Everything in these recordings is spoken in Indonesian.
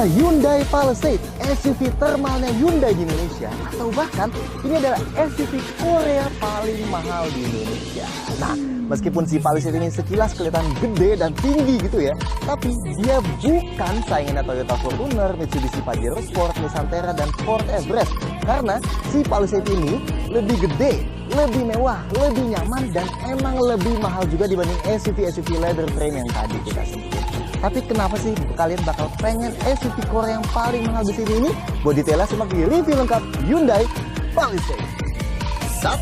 adalah Hyundai Palisade, SUV termalnya Hyundai di Indonesia. Atau bahkan ini adalah SUV Korea paling mahal di Indonesia. Nah, meskipun si Palisade ini sekilas kelihatan gede dan tinggi gitu ya, tapi dia bukan saingannya Toyota Fortuner, Mitsubishi Pajero Sport, Nusantara, dan Ford Everest. Karena si Palisade ini lebih gede, lebih mewah, lebih nyaman, dan emang lebih mahal juga dibanding SUV-SUV leather frame yang tadi kita sebut. Tapi kenapa sih kalian bakal pengen SUV Korea yang paling mahal di sini ini? Buat detailnya simak di review lengkap Hyundai Palisade. 1.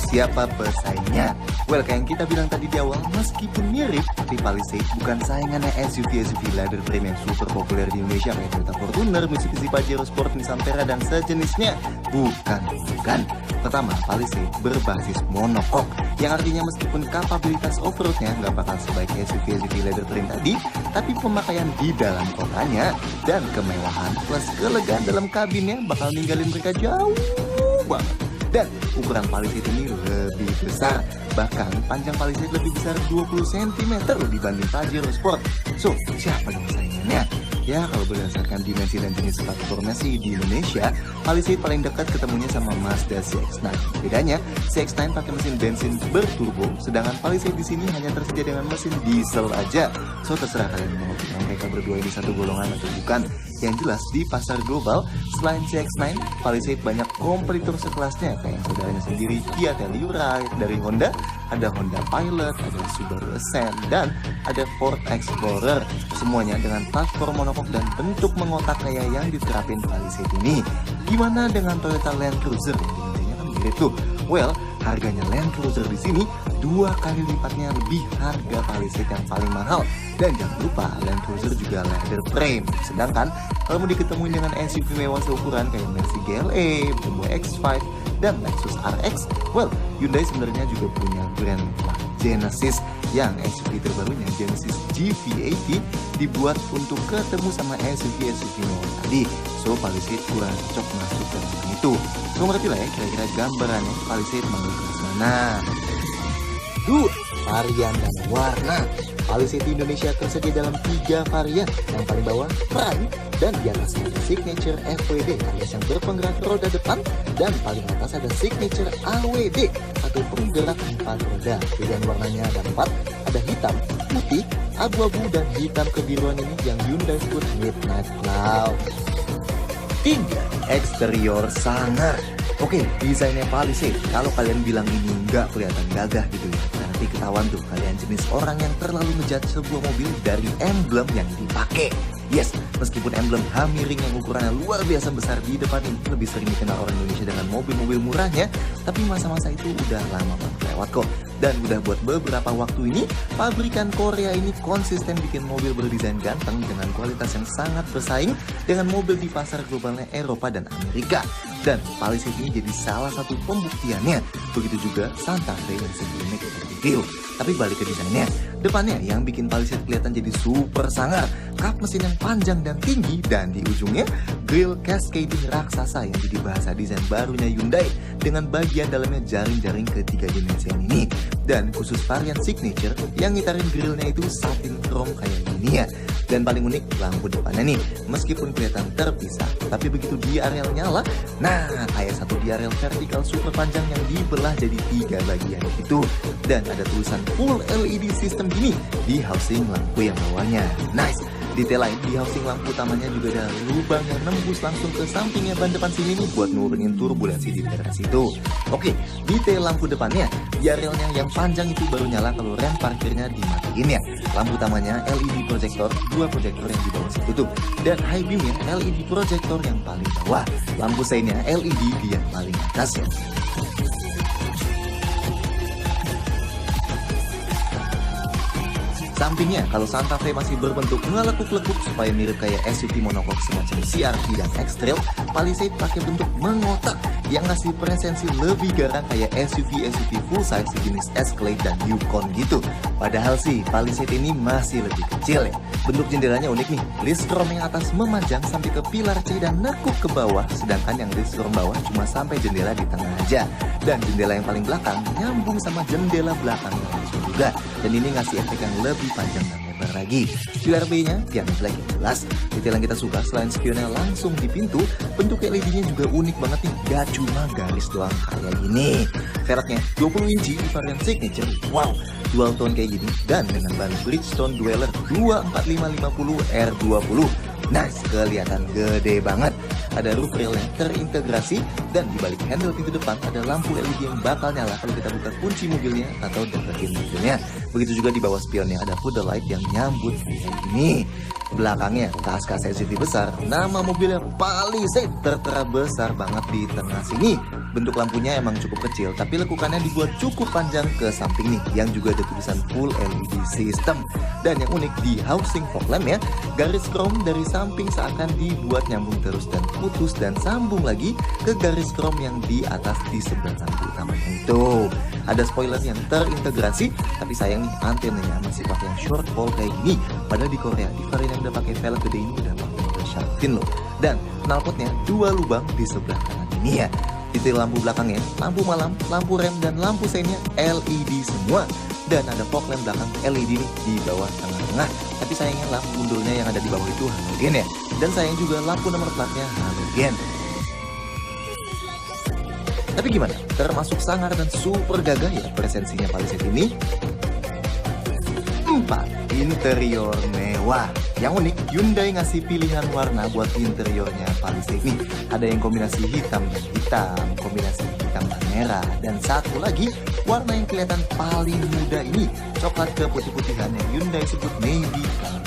Siapa pesaingnya? Well, kayak yang kita bilang tadi di awal, meskipun mirip, tapi Palisade bukan saingannya SUV-SUV leather frame yang super populer di Indonesia kayak Toyota Fortuner, Mitsubishi Pajero Sport, Nusantara, dan sejenisnya. Bukan. Pertama, Palisade berbasis monocoque, yang artinya meskipun kapabilitas off-roadnya nggak bakal sebaik SUV-SUV leather frame tadi, tapi pemakaian di dalam kotanya dan kemewahan plus kelegaan dalam kabinnya bakal ninggalin mereka jauh banget. Dan ukuran Palisade ini lebih besar, bahkan panjang Palisade lebih besar 20 cm dibanding Pajero Sport. So, siapa dong saingannya? Ya, kalau berdasarkan dimensi dan jenis platformnya sih di Indonesia, Palisade paling dekat ketemunya sama Mazda CX-9. Bedanya, CX-9 pakai mesin bensin berturbo, sedangkan Palisade di sini hanya tersedia dengan mesin diesel aja. So, terserah kalian mau bilang mereka berdua ini satu golongan atau bukan. Yang jelas, di pasar global, selain CX-9, Palisade banyak kompetitor sekelasnya kayak saudaranya sendiri, Kia Telluride dari Honda, ada Honda Pilot, ada Subaru Ascent, dan ada Ford Explorer. Semuanya dengan platform monocoque dan bentuk mengotak kayak yang diterapin Palisade ini. Gimana dengan Toyota Land Cruiser? Dimensinya kan mirip tuh. Well, harganya Land Cruiser di sini 2 kali lipatnya lebih harga Palisade yang paling mahal. Dan jangan lupa Land Cruiser juga leather frame. Sedangkan kalau mau diketemuin dengan SUV mewah seukuran kayak Mercy GLE, BMW X5, dan Lexus RX, well, Hyundai sebenarnya juga punya brand Genesis yang SUV terbarunya Genesis GV80 dibuat untuk ketemu sama SUV-SUV mewah tadi. So, Palisade kurang cocok masuk ke dalam itu. So, ngerti lah ya kira-kira gambarannya Palisade mau ke mana. 2. Varian dan warna. Palisade di Indonesia tersedia dalam 3 varian. Yang paling bawah Prime, dan di atasnya ada Signature FWD alias yang berpenggerak roda depan, dan paling atas ada Signature AWD atau penggerak 4 roda. Pilihan warnanya ada 4, ada hitam, putih, abu-abu, dan hitam kebiruan ini yang Hyundai sebut Midnight Cloud. 3. Eksterior sangar. Oke, desainnya Palisade. Kalau kalian bilang ini nggak kelihatan gagah gitu ya, nanti ketahuan tuh kalian jenis orang yang terlalu ngejudge sebuah mobil dari emblem yang dipakai. Yes, meskipun emblem H miring yang ukurannya luar biasa besar di depan ini lebih sering dikenal orang Indonesia dengan mobil-mobil murahnya, tapi masa-masa itu udah lama banget lewat kok. Dan udah buat beberapa waktu ini, pabrikan Korea ini konsisten bikin mobil berdesain ganteng dengan kualitas yang sangat bersaing dengan mobil di pasar globalnya Eropa dan Amerika. Dan Palisade ini jadi salah satu pembuktiannya. Begitu juga Santa Fe yang sebelumnya kita review. Tapi balik ke desainnya, depannya yang bikin Palisade kelihatan jadi super sangar, kap mesin yang panjang dan tinggi, dan di ujungnya grill cascading raksasa yang jadi bahasa desain barunya Hyundai dengan bagian dalamnya jaring-jaring ketiga dimensian ini. Dan khusus varian Signature yang ngitarin grillnya itu satin chrome kayak gini ya. Dan paling unik lampu depannya nih, meskipun kelihatan terpisah, tapi begitu diarel nyala, nah kayak satu diarel vertikal super panjang yang dibelah jadi 3 bagian itu. Dan ada tulisan full LED sistem gini di housing lampu yang bawahnya. Nice. Detail lain di housing lampu utamanya juga ada lubang yang nembus langsung ke sampingnya ban depan sini nih buat nurunin turbulensi di daerah situ. Oke, detail lampu depannya, diarelnya yang panjang itu baru nyala kalau rem parkirnya dimatiin ya. Lampu utamanya LED projector, 2 projector yang di bawah situ tuh. Dan high beamnya LED projector yang paling bawah. Lampu seinnya LED di yang paling atas ya. Sampingnya, kalau Santa Fe masih berbentuk ngelekuk-lekuk supaya mirip kayak SUV monocoque semacam CR-V dan X-Trail, Palisade pakai bentuk mengotak yang ngasih presensi lebih garang kayak SUV-SUV full size sejenis Escalade dan Yukon gitu. Padahal sih, Palisade ini masih lebih kecil ya. Bentuk jendelanya unik nih, list chrome yang atas memanjang sampai ke pilar C dan nekuk ke bawah, sedangkan yang list chrome bawah cuma sampai jendela di tengah aja. Dan jendela yang paling belakang nyambung sama jendela belakang yang langsung juga. Dan ini ngasih efek yang lebih panjang dan lebar sabar lagi. Pilar B-nya piano black yang jelas. Detail yang kita suka selain spionnya langsung di pintu, bentuk LED-nya juga unik banget nih, gak cuma garis doang kayak gini. Velgnya 20 inci di varian signature, wow, dual tone kayak gini, dan dengan ban Bridgestone Dweller 24550 R20. Nice, kelihatan gede banget. Ada roof rail yang terintegrasi, dan di balik handle pintu depan ada lampu LED yang bakal nyala kalau kita buka kunci mobilnya atau deketin mobilnya. Begitu juga di bawah spionnya ada footer light yang nyambut kayak gini. Belakangnya kas-kas SUV besar, nama mobilnya Palisade tertera besar banget di tengah sini. Bentuk lampunya emang cukup kecil, tapi lekukannya dibuat cukup panjang ke samping nih, yang juga ada tulisan full LED system. Dan yang unik di housing fog lamp ya, garis chrome dari samping seakan dibuat nyambung terus dan putus dan sambung lagi ke garis chrome yang di atas di sebelah lampu utamanya itu. Ada spoiler yang terintegrasi, tapi sayang nih antenanya masih pakai yang short pole kayak gini. Padahal di Korea di varian yang udah pakai velg gede ini udah pakai shark fin loh. Dan knalpotnya 2 lubang di sebelah kanan ini ya. Detail lampu belakangnya, lampu malam, lampu rem, dan lampu seinnya LED semua. Dan ada fog lamp belakang LED nih di bawah tengah-tengah. Tapi sayangnya lampu gundulnya yang ada di bawah itu halogen ya. Dan sayang juga lampu nomor platnya halogen. Tapi gimana? Termasuk sangar dan super gagah ya presensinya Palisade ini? 4. Interior mewah. Yang unik, Hyundai ngasih pilihan warna buat interiornya Palisade nih. Ada yang kombinasi hitam dan hitam, kombinasi hitam dan merah, dan satu lagi warna yang kelihatan paling muda ini, coklat keputih-putihan yang Hyundai sebut navy color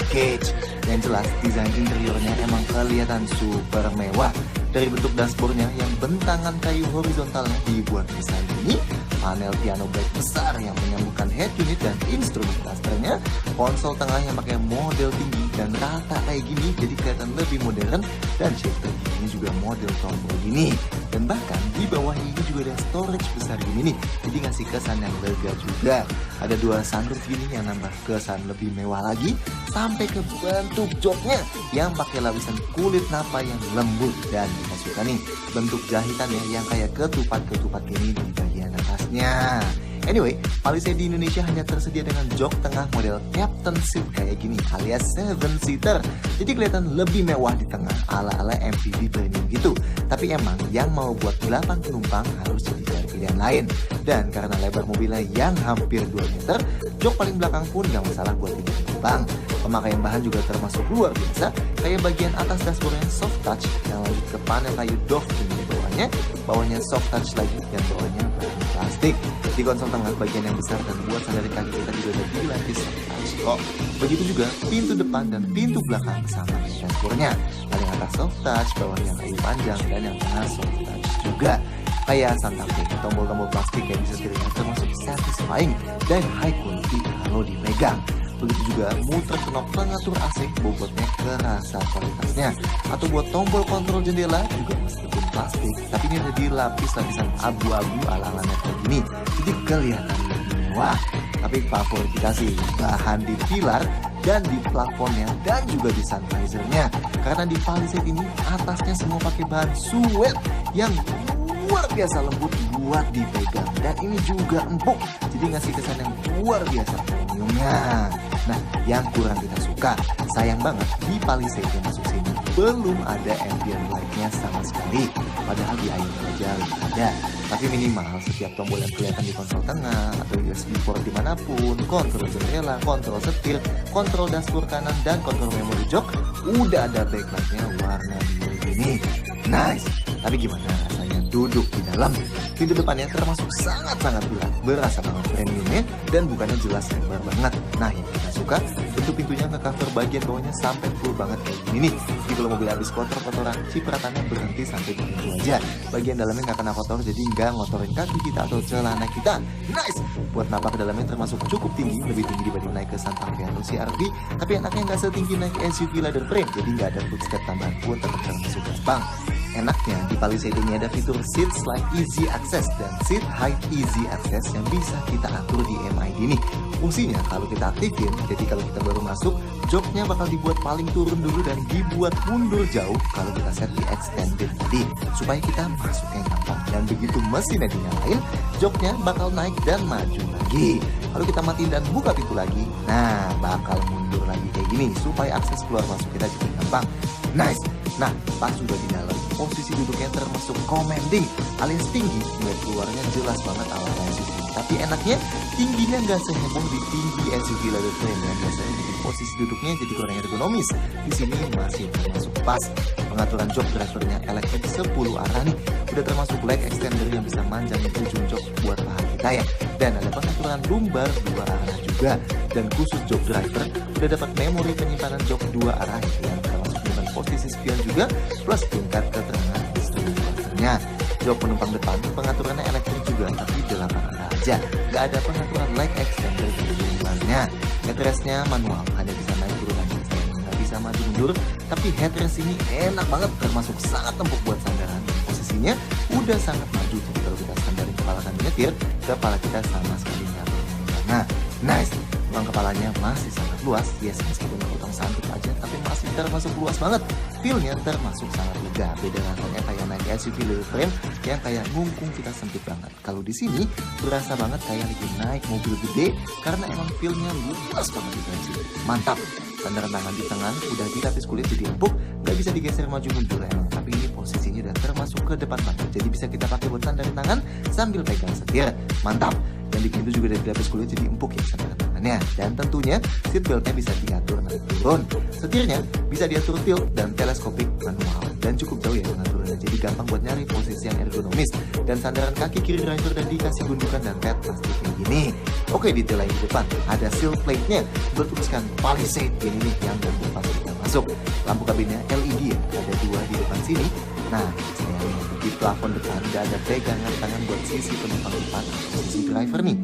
package. Yang jelas desain interiornya emang kelihatan super mewah. Dari bentuk dashboardnya yang bentangan kayu horizontalnya dibuat desain ini, panel piano black besar yang menyambungkan head unit dan instrumen clusternya, konsol tengahnya pakai model tinggi dan rata kayak gini jadi kelihatan lebih modern, dan shifter ini juga model tombol gini. Dan bahkan di bawahnya ini juga ada storage besar gini nih, jadi ngasih kesan yang lega juga. Ada 2 sunroof gini yang nambah kesan lebih mewah lagi, sampai ke bentuk joknya yang pakai lapisan kulit napa yang lembut, dan kita suka nih bentuk jahitannya yang kayak ketupat-ketupat gini di bagian atasnya. Anyway, Palisade di Indonesia hanya tersedia dengan jok tengah model Captain Seat kayak gini alias 7-seater. Jadi kelihatan lebih mewah di tengah ala-ala MPV premium gitu. Tapi emang yang mau buat 8 penumpang harus jadi pilihan lain. Dan karena lebar mobilnya yang hampir 2 meter, jok paling belakang pun gak masalah buat 3 penumpang. Pemakaian bahan juga termasuk luar biasa, kayak bagian atas dashboardnya soft touch yang lanjut ke panel kayu doff di bawahnya soft touch lagi, dan bawahnya bahan plastik. Di konsol tengah bagian yang besar dan buat sandali kaki kita juga ada dilapis soft touch kok. Begitu juga pintu depan dan pintu belakang sama dengan dashboardnya. Paling atas soft touch, bawahnya kayu panjang, dan yang tengah soft touch juga. Kayak Santa Fe, tombol-tombol plastik yang bisa terlihat termasuk satisfying dan high quality kalau dipegang. Begitu juga muter knob pengatur AC, bobotnya kerasa kualitasnya. Atau buat tombol kontrol jendela juga meskipun plastik, tapi ini ada dilapis lapisan abu-abu ala-ala kayak gini, jadi kelihatan lebih mewah. Tapi favorit kita sih bahan di pilar dan di plafonnya, dan juga di sun visornya. Karena di Palisade ini atasnya semua pakai bahan suede yang luar biasa lembut buat dipegang, dan ini juga empuk, jadi ngasih kesan yang luar biasa premiumnya. Nah, yang kurang kita suka, sayang banget di Palisade yang masuk sini belum ada ambient light-nya sama sekali. Padahal di Ayun aja ada. Tapi minimal setiap tombol yang kelihatan di konsol tengah atau USB port dimanapun, kontrol jendela, kontrol setir, kontrol dashboard kanan, dan kontrol memori jok, udah ada backlight-nya warna biru ini. Nice. Tapi gimana rasanya duduk di dalam? Pintu depannya termasuk sangat-sangat bulat, berasa banget premiumnya, dan bukannya jelas lebar banget. Nah, yang kita suka, bentuk pintunya nge-cover bagian bawahnya sampai full banget kayak gini nih. Jadi kalau mobil habis kotor-kotoran, cipratannya berhenti sampai di pintu aja. Bagian dalamnya nggak kena kotor, jadi nggak ngotorin kaki kita atau celana kita. Nice! Buat napak ke dalamnya termasuk cukup tinggi, lebih tinggi dibanding naik ke Santa Fe atau CR-V, tapi enaknya nggak setinggi naik SUV leather frame, jadi nggak ada footstep tambahan pun tetap termasuk gampang. enaknya di Palisade ini ada fitur Seat Slide Easy Access dan Seat Height Easy Access yang bisa kita atur di MID nih. Fungsinya kalau kita aktifin, jadi kalau kita baru masuk, joknya bakal dibuat paling turun dulu dan dibuat mundur jauh kalau kita set di extended tadi, supaya kita masuknya gampang. Dan begitu mesinnya dinyalain, joknya bakal naik dan maju lagi. Kalau kita matiin dan buka pintu lagi, nah bakal mundur lagi kayak gini, supaya akses keluar masuk kita jadi gampang. Nice. Nah, pas sudah di dalam, posisi duduknya termasuk commanding alias tinggi, buat keluarnya jelas banget ala SUV. Tapi enaknya, tingginya nggak seheboh di tinggi SUV leather frame yang biasanya bikin posisi duduknya jadi kurang ergonomis. Di sini masih termasuk pas. Pengaturan jok drivernya elektrik 10 arah nih, udah termasuk leg extender yang bisa manjangin ujung jok buat paha kita ya. Dan ada pengaturan lumbar 2 arah juga. Dan khusus jok driver udah dapat memori penyimpanan jok 2 arah yang termasuk dengan posisi spion juga, plus tingkat keterangan instrumen drivernya. Jok penumpang depan pengaturannya elektrik juga, tapi 8 arah aja. Gak ada pengaturan leg extender di lumbarnya. Headrestnya manual, hanya bisa naik turun aja, nggak bisa maju mundur. Tapi headrest ini enak banget, termasuk sangat empuk buat sandaran. Posisinya udah sangat maju, jadi kalau kita sandarin kepala kami nyetir, kepala kita sama sekali nggak bergerak. Nice. Ruang kepalanya masih sangat luas, yes, meskipun utang santup aja, tapi masih termasuk luas banget. Feel-nya termasuk sangat lega, beda rasanya kayak naik SUV leather frame yang kayak ngungkung kita sempit banget. Kalau di sini berasa banget kayak lagi naik mobil gede karena emang feel-nya luas banget di sini. Mantap. Sandaran tangan di tengah udah dilapis kulit jadi empuk, nggak bisa digeser maju mundur emang, tapi ini posisinya udah termasuk ke depan banget, jadi bisa kita pakai buat sandaran tangan sambil pegang setir. Mantap. Dan di pintu juga udah dilapis kulit jadi empuk ya sandaran tangannya. Dan tentunya seat beltnya bisa diatur naik turun. Setirnya bisa diatur tilt dan teleskopik manual, dan cukup jauh ya pengaturnya, jadi gampang buat nyari posisi yang ergonomis. Dan sandaran kaki kiri driver dan dikasih gundukan dan pad plastik kayak gini. Oke, detail lain di depan ada seal plate-nya bertuliskan Palisade ini nih yang gantung pas kita masuk. Lampu kabinnya LED ya, ada 2 di depan sini. Nah, di plafon depan udah ada pegangan tangan buat sisi penumpang depan, sisi driver nih.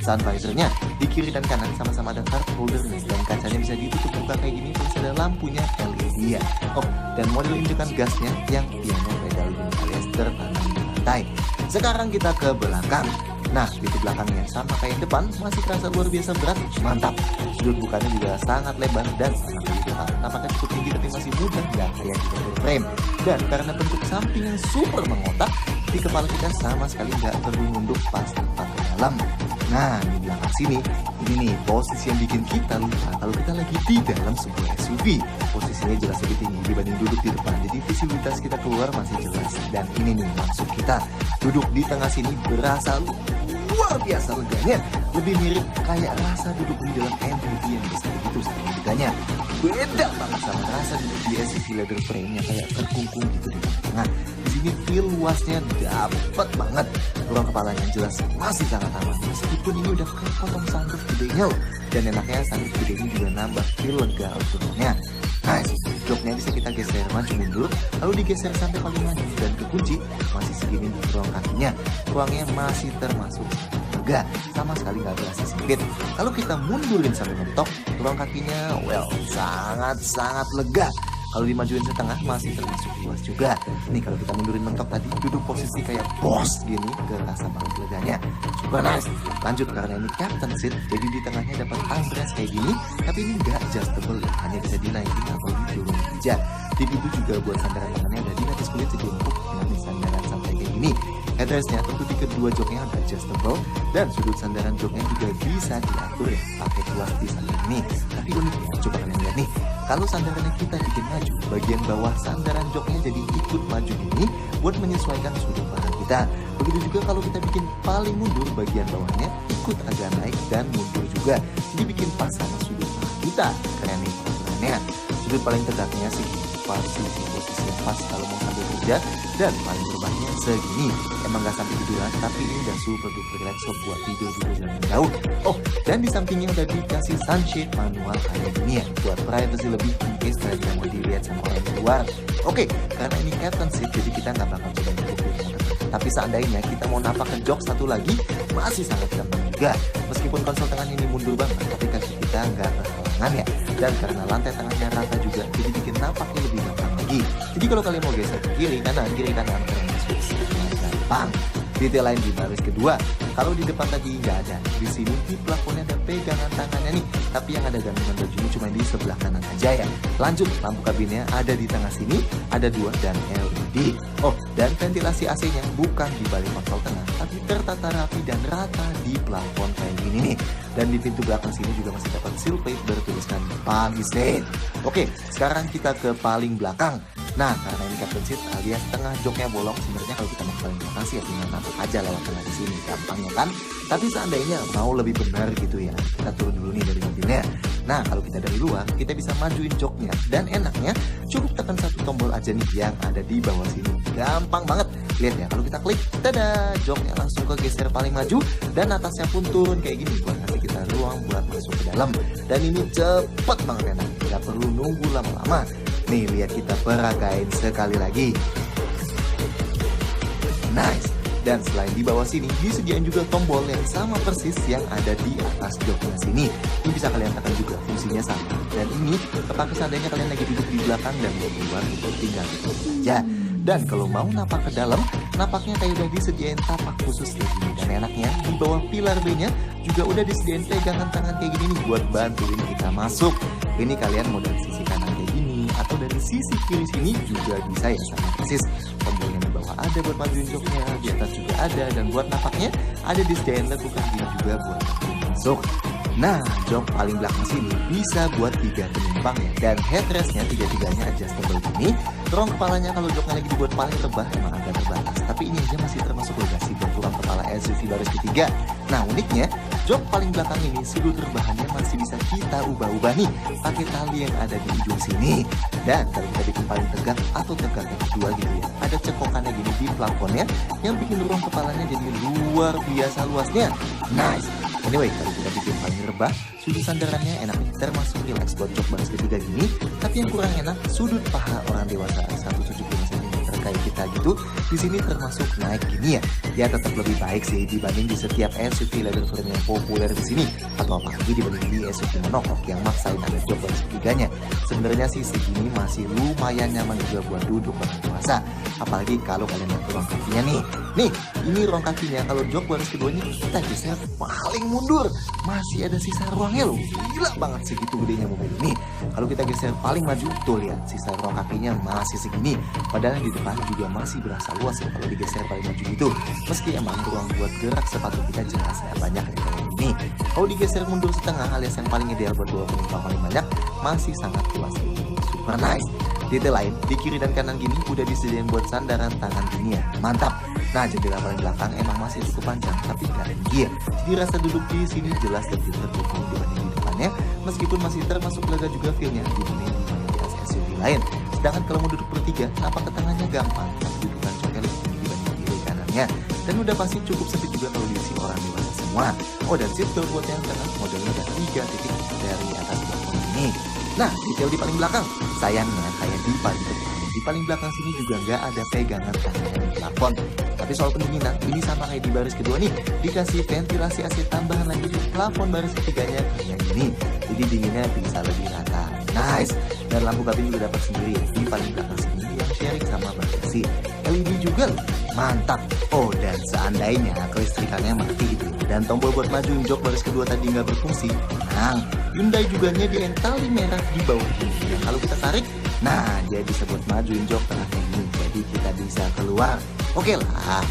Sun visornya di kiri dan kanan sama-sama ada card holder nih, dan kacanya bisa ditutup buka kayak gini, terus ada lampunya LED ya. Oh, dan model injekan gasnya yang piano pedal ini alias tertanam di lantai. Sekarang kita ke belakang. Nah, pintu belakangnya sama kayak depan, masih terasa luar biasa berat, mantap. Sudut bukanya juga sangat lebar dan sangat lebar. Nampaknya cukup tinggi tapi masih mudah, nggak kayak di leather frame. Dan karena bentuk samping yang super mengotak, di kepala kita sama sekali nggak perlu nunduk pas tempat ke dalam. Nah, di belakang sini, ini nih posisi yang bikin kita lupa kalau kita lagi di dalam sebuah SUV. Posisinya jelas lebih tinggi dibanding duduk di depan, jadi visibilitas kita keluar masih jelas. Dan ini nih maksud kita, duduk di tengah sini berasa luar biasa leganya, lebih mirip kayak rasa duduk di dalam MPV yang bisa begitu sama leganya. Beda banget sama rasa duduk di SUV leather frame yang kayak terkungkung gitu di tengah. Di sini feel luasnya dapet banget. Ruang kepalanya jelas masih sangat aman, meskipun ini udah kepotong sunroof gedenya loh. Dan enaknya sunroof gede ini juga nambah feel lega outdoornya. Nice, joknya bisa kita geser maju mundur, lalu digeser sampai paling maju dan kekunci masih segini di ruang kakinya. Ruangnya masih termasuk lega, sama sekali nggak berasa sempit. Kalau kita mundurin sampai mentok, ruang kakinya sangat lega. Kalau dimajuin setengah masih termasuk luas juga. Nih kalau kita mundurin mentok tadi, duduk posisi kayak bos gini, kerasa banget leganya. Super nice. Lanjut karena ini captain seat, jadi di tengahnya dapat armrest kayak gini, tapi ini nggak adjustable, hanya bisa dinaikin atau diturunin aja. Tip itu juga buat sandaran tangannya ada dilapis kulit jadi empuk dengan sandaran santai kayak gini. Headrestnya tentu di kedua joknya ada adjustable, dan sudut sandaran joknya juga bisa diatur ya pakai tuas di sandaran ini. Tapi uniknya, coba kalian lihat nih, kalau sandarannya kita bikin maju, bagian bawah sandaran joknya jadi ikut maju gini buat menyesuaikan sudut pandang kita. Begitu juga kalau kita bikin paling mundur, bagian bawahnya ikut agak naik dan mundur juga, jadi bikin pas sama sudut pandang kita. Keren nih peraturannya. Sudut paling tegaknya segini, posisinya pas kalau mau sambil kerja, dan paling berbahaya segini. Emang gak sampai tiduran, tapi ini udah super duper relax buat tidur juga jalan jauh. Oh, dan di sampingnya udah dikasih sunshade manual kayak gini ya, buat privacy lebih in case kalian mau dilihat sama orang luar. Oke, karena ini captain seat, jadi kita nggak bakal coba nyetir. Tapi seandainya kita mau napak ke jok satu lagi, masih sangat gampang juga. Meskipun konsol tengah ini mundur banget, tapi kaki kita nggak berhalangan ya. Dan karena lantai tengahnya rata juga, jadi bikin napaknya lebih gampang lagi. Jadi kalau kalian mau geser ke kiri kanan kalian switch gampang. Detail lain di baris kedua, kalau di depan tadi nggak ada, di sini di plafonnya ada pegangan tangannya nih, tapi yang ada gantungan bajunya cuma di sebelah kanan aja ya. Lanjut, lampu kabinnya ada di tengah sini, ada 2 dan LED. Oh, dan ventilasi AC-nya bukan di balik konsol tengah, tapi tertata rapi dan rata di plafon kayak gini nih. Dan di pintu belakang sini juga masih dapat seal plate bertuliskan Palisade. Oke, sekarang kita ke paling belakang. Nah, karena ini captain seat alias tengah joknya bolong, sebenarnya kalau kita mau paling belakang sih ya tinggal nampuk aja lewat tengah di sini, gampangnya kan. Tapi seandainya mau lebih benar gitu ya, kita turun dulu nih dari mobilnya. Nah, kalau kita dari luar, kita bisa majuin joknya, dan enaknya cukup tekan satu tombol aja nih yang ada di bawah sini. Gampang banget. Lihat ya, kalau kita klik, tada, joknya langsung ke geser paling maju, dan atasnya pun turun kayak gini buat kasih kita ruang buat masuk ke dalam. Dan ini cepet banget enak, tidak perlu nunggu lama-lama. Nih, lihat kita peragain sekali lagi. Nice. Dan selain di bawah sini, disediain juga tombol yang sama persis yang ada di atas joknya sini. Ini bisa kalian tekan juga, fungsinya sama. Dan ini kepake seandainya kalian lagi duduk di belakang dan mau keluar, itu tinggal ditutup aja. Dan kalau mau napak ke dalam, napaknya kayak udah disediain tapak khusus kayak gini. Dan enaknya di bawah pilar B-nya juga udah disediain pegangan tangan kayak gini nih buat bantuin kita masuk. Ini kalian mau dari sisi kanan kayak gini atau dari sisi kiri sini juga bisa ya, sama persis. Tombolnya di bawah ada buat majuin joknya, di atas juga ada, dan buat napaknya ada disediain lekukan gini juga buat masuk. Nah, jok paling belakang sini bisa buat 3 penumpang ya, dan headrestnya tiga-tiganya adjustable gini. Rong kepalanya kalau joknya lagi dibuat paling rebah emang agak terbatas, tapi ini aja masih termasuk legasi buat ruang kepala SUV baris ketiga. Nah, uniknya jok paling belakang ini sudut rebahannya masih bisa kita ubah-ubah nih pakai tali yang ada di ujung sini. Dan kalau kita bikin paling tegak atau tegak yang kedua gitu ya, ada cekokannya gini di plafonnya yang bikin ruang kepalanya jadi luar biasa luasnya. Nice. Anyway, kalau kita bikin paling rebah, sudut sandarannya enak nih, termasuk relax buat jok baris ketiga gini. Tapi yang kurang enak, sudut paha orang dewasa 175 cm kayak kita gitu, di sini termasuk naik gini ya. Ya tetap lebih baik sih dibanding di setiap SUV leather frame yang populer di sini, atau apalagi dibanding di SUV monokok yang maksain ada jok baris ketiganya. Sebenarnya sih segini masih lumayan nyaman juga buat duduk orang dewasa. Apalagi kalau kalian lihat ruang kakinya nih. Nih, ini ruang kakinya kalau jok baris keduanya kita geser paling mundur. Masih ada sisa ruangnya loh. Gila banget segitu gedenya mobil ini. Kalau kita geser paling maju, tuh lihat sisa ruang kakinya masih segini. Padahal di depan juga masih berasa luas ya kalau digeser paling maju gitu. Meski emang ruang buat gerak sepatu kita jelas banyak ya kayak ini. Kalau digeser mundur setengah alias yang paling ideal buat 2 penumpang paling banyak, masih sangat luas ini. Super nice. Detail lain, di kiri dan kanan gini udah disediain buat sandaran tangan gini ya. Mantap. Nah, jendela paling belakang emang masih cukup panjang, tapi gak tinggi ya. Jadi rasa duduk di sini jelas lebih terbuka dibanding di depannya, meskipun masih termasuk lega juga feel-nya dibanding di mayoritas SUV lain. Sedangkan kalau mau duduk bertiga, napak ke tangannya gampang, tapi dudukan joknya lebih tinggi dibanding kiri kanannya. Dan udah pasti cukup sempit juga kalau diisi orang dewasa semua. Oh, dan seat belt buat yang tengah modelnya ada 3 titik dari atas plafon ini. Nah, detail di paling belakang, sayangnya kayak di paling depan. Di paling belakang sini juga nggak ada pegangan tangan di plafon. Tapi soal pendinginan, ini sama kayak di baris kedua nih, dikasih ventilasi AC tambahan lagi di plafon baris ketiganya kayak gini. Jadi dinginnya bisa lebih rata. Nice. Dan lampu kabin juga dapat sendiri di paling belakang sini yang sharing sama bagasi. LED juga mantap. Oh, dan seandainya kelistrikannya mati gitu dan tombol buat majuin jok baris kedua tadi nggak berfungsi, tenang, Hyundai juga nyediain tali merah di bawah ini. Kalau kita tarik, nah dia bisa buat majuin jok tengah ini, jadi kita bisa keluar. Oke lah.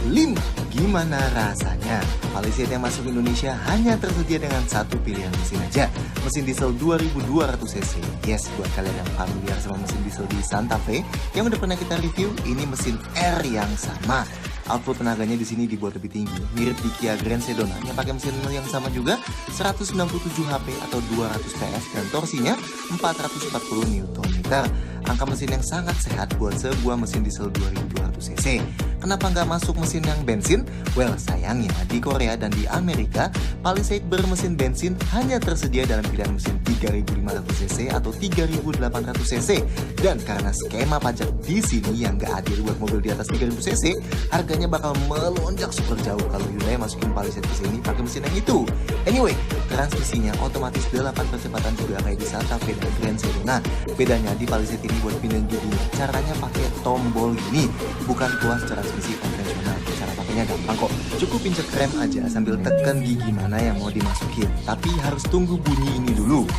5. Gimana rasanya? Palisade yang masuk Indonesia hanya tersedia dengan satu pilihan mesin aja, mesin diesel 2200 cc. Yes, buat kalian yang familiar sama mesin diesel di Santa Fe yang udah pernah kita review, ini mesin R yang sama. Output tenaganya di sini dibuat lebih tinggi, mirip di Kia Grand Sedona yang pakai mesin yang sama juga, 197 HP atau 200 PS dan torsinya 440 Nm. Angka mesin yang sangat sehat buat sebuah mesin diesel 2200 cc. Kenapa nggak masuk mesin yang bensin? Well, sayangnya di Korea dan di Amerika, Palisade bermesin bensin hanya tersedia dalam pilihan mesin 3500cc atau 3800cc. Dan karena skema pajak di sini yang nggak adil buat mobil di atas 3000cc, harganya bakal melonjak super jauh kalau Hyundai masukin Palisade ke sini pakai mesin yang itu. Anyway, transmisinya otomatis 8 percepatan juga kayak di Santa Fe dan Grand Serena. Bedanya di Palisade ini buat pindahin giginya, caranya pakai tombol gini, bukan tuas transmisi konvensional. Cara pakainya gampang kok, cukup injek rem aja sambil tekan gigi mana yang mau dimasukin. Tapi harus tunggu bunyi ini dulu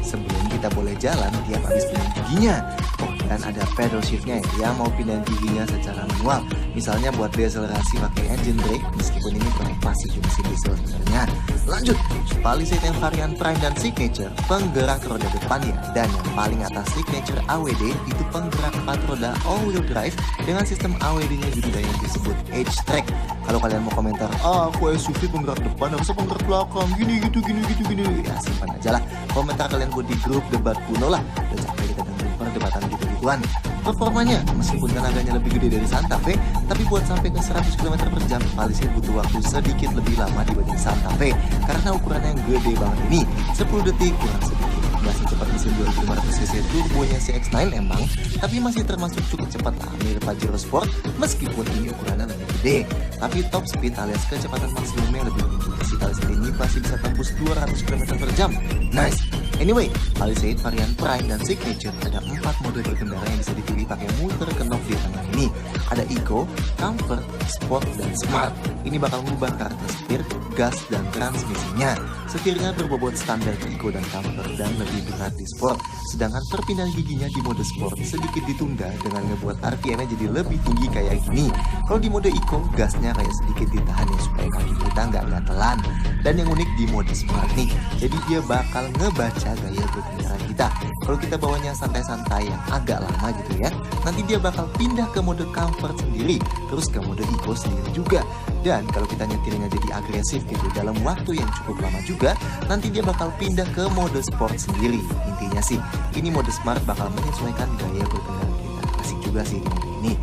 sebelum kita boleh jalan tiap habis pindahin giginya. Oh, dan ada pedal shiftnya ya, yang mau pindahin giginya secara manual. Misalnya buat deakselerasi pakai engine brake, meskipun ini masih cuma mesin diesel sebenarnya. Lanjut, Palisade yang varian Prime dan Signature, penggerak roda depan ya. Dan yang paling atas Signature AWD itu penggerak 4 roda all-wheel drive dengan sistem AWD-nya juga yang disebut H-Track. Kalau kalian mau komentar, aku SUV penggerak depan, harusnya penggerak belakang, gini, ya simpan aja lah. Komentar kalian buat di grup debat kuno lah. Udah capek kita dengerin perdebatan gitu-gituan. Performanya, meskipun tenaganya lebih gede dari Santa Fe, tapi buat sampai ke 100 km per jam, Palisade butuh waktu sedikit lebih lama dibanding Santa Fe. Karena ukurannya yang gede banget ini, 10 detik kurang sedikit. Gak secepat mesin 2500cc turbonya CX-9 emang, tapi masih termasuk cukup cepat lah mirip Pajero Sport, meskipun ini ukurannya lebih gede. Tapi top speed alias kecepatan maksimumnya lebih tinggi. Si Palisade ini masih bisa tembus 200 km per jam. Nice! Anyway, Palisade varian Prime dan Signature ada 4 mode berkendara yang bisa dipilih pakai muter knob di tengah ini. Ada Eco, Comfort, Sport, dan Smart. Ini bakal mengubah karakter setir, gas, dan transmisinya. Setirnya berbobot standar Eco dan Comfort dan lebih berat di Sport. Sedangkan perpindahan giginya di mode Sport sedikit ditunda dengan ngebuat RPM-nya jadi lebih tinggi kayak gini. Kalau di mode Eco, gasnya kayak sedikit ditahan ya supaya kaki kita nggak gatelan. Dan yang unik di mode Smart nih, jadi dia bakal ngebaca gaya berkendara kita. Kalau kita bawanya santai-santai yang agak lama gitu ya, nanti dia bakal pindah ke mode Comfort sendiri, terus ke mode Eco sendiri juga. Dan kalau kita nyetirnya jadi agresif gitu dalam waktu yang cukup lama juga, nanti dia bakal pindah ke mode Sport sendiri. Intinya sih, ini mode Smart bakal menyesuaikan gaya berkendara kita. Asik juga sih di mode ini.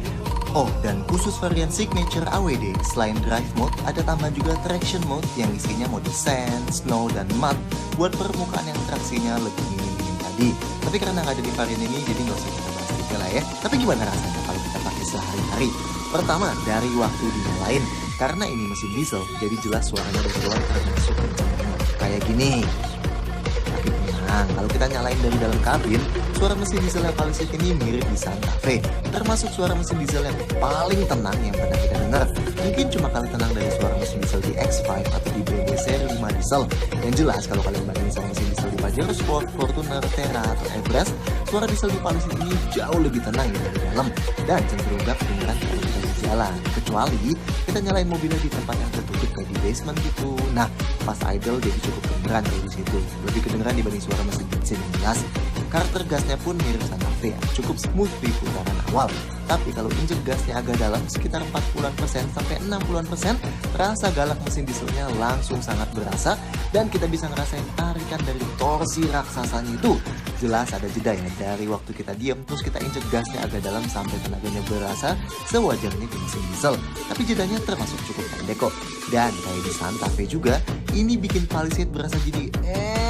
Oh, dan khusus varian Signature AWD, selain drive mode, ada tambahan juga traction mode yang isinya mode sand, snow, dan mud buat permukaan yang traksinya lebih minim tadi. Tapi karena nggak ada di varian ini, jadi nggak usah kita bahas detail lah ya. Tapi gimana rasanya kalau kita pakai sehari-hari? Pertama, dari waktu dinyalain. Karena ini mesin diesel, jadi jelas suaranya dari luar termasuk kencang kayak gini. Tapi tenang, kalau kita nyalain dari dalam kabin, suara mesin diesel yang Palisade ini mirip di Santa Fe. Termasuk suara mesin diesel yang paling tenang yang pernah kita dengar. Mungkin cuma kali tenang dari suara mesin diesel di X5 atau di BMW seri 5 diesel. Yang jelas kalau kalian bandingin sama mesin diesel di Pajero Sport, Fortuner, Terra, atau Everest, suara diesel di Palisade ini jauh lebih tenang ya dari dalam dan cenderung gak kedengeran kalau kita di jalan. Kecuali kita nyalain mobilnya di tempat yang tertutup kayak di basement gitu. Nah, pas idle jadi cukup kedengeran kayak di situ. Lebih kedengeran dibanding suara mesin bensin yang jelas. Karakter gasnya pun mirip Santa Fe, cukup smooth di putaran awal. Tapi kalau injek gasnya agak dalam, sekitar 40% sampai 60%, rasa galak mesin dieselnya langsung sangat berasa dan kita bisa ngerasain tarikan dari torsi raksasanya itu. Jelas ada jeda ya, dari waktu kita diam terus kita injek gasnya agak dalam sampai tenaganya berasa sewajarnya di mesin diesel. Tapi jedanya termasuk cukup pendek kok. Dan kayak di Santa Fe juga, ini bikin Palisade berasa jadi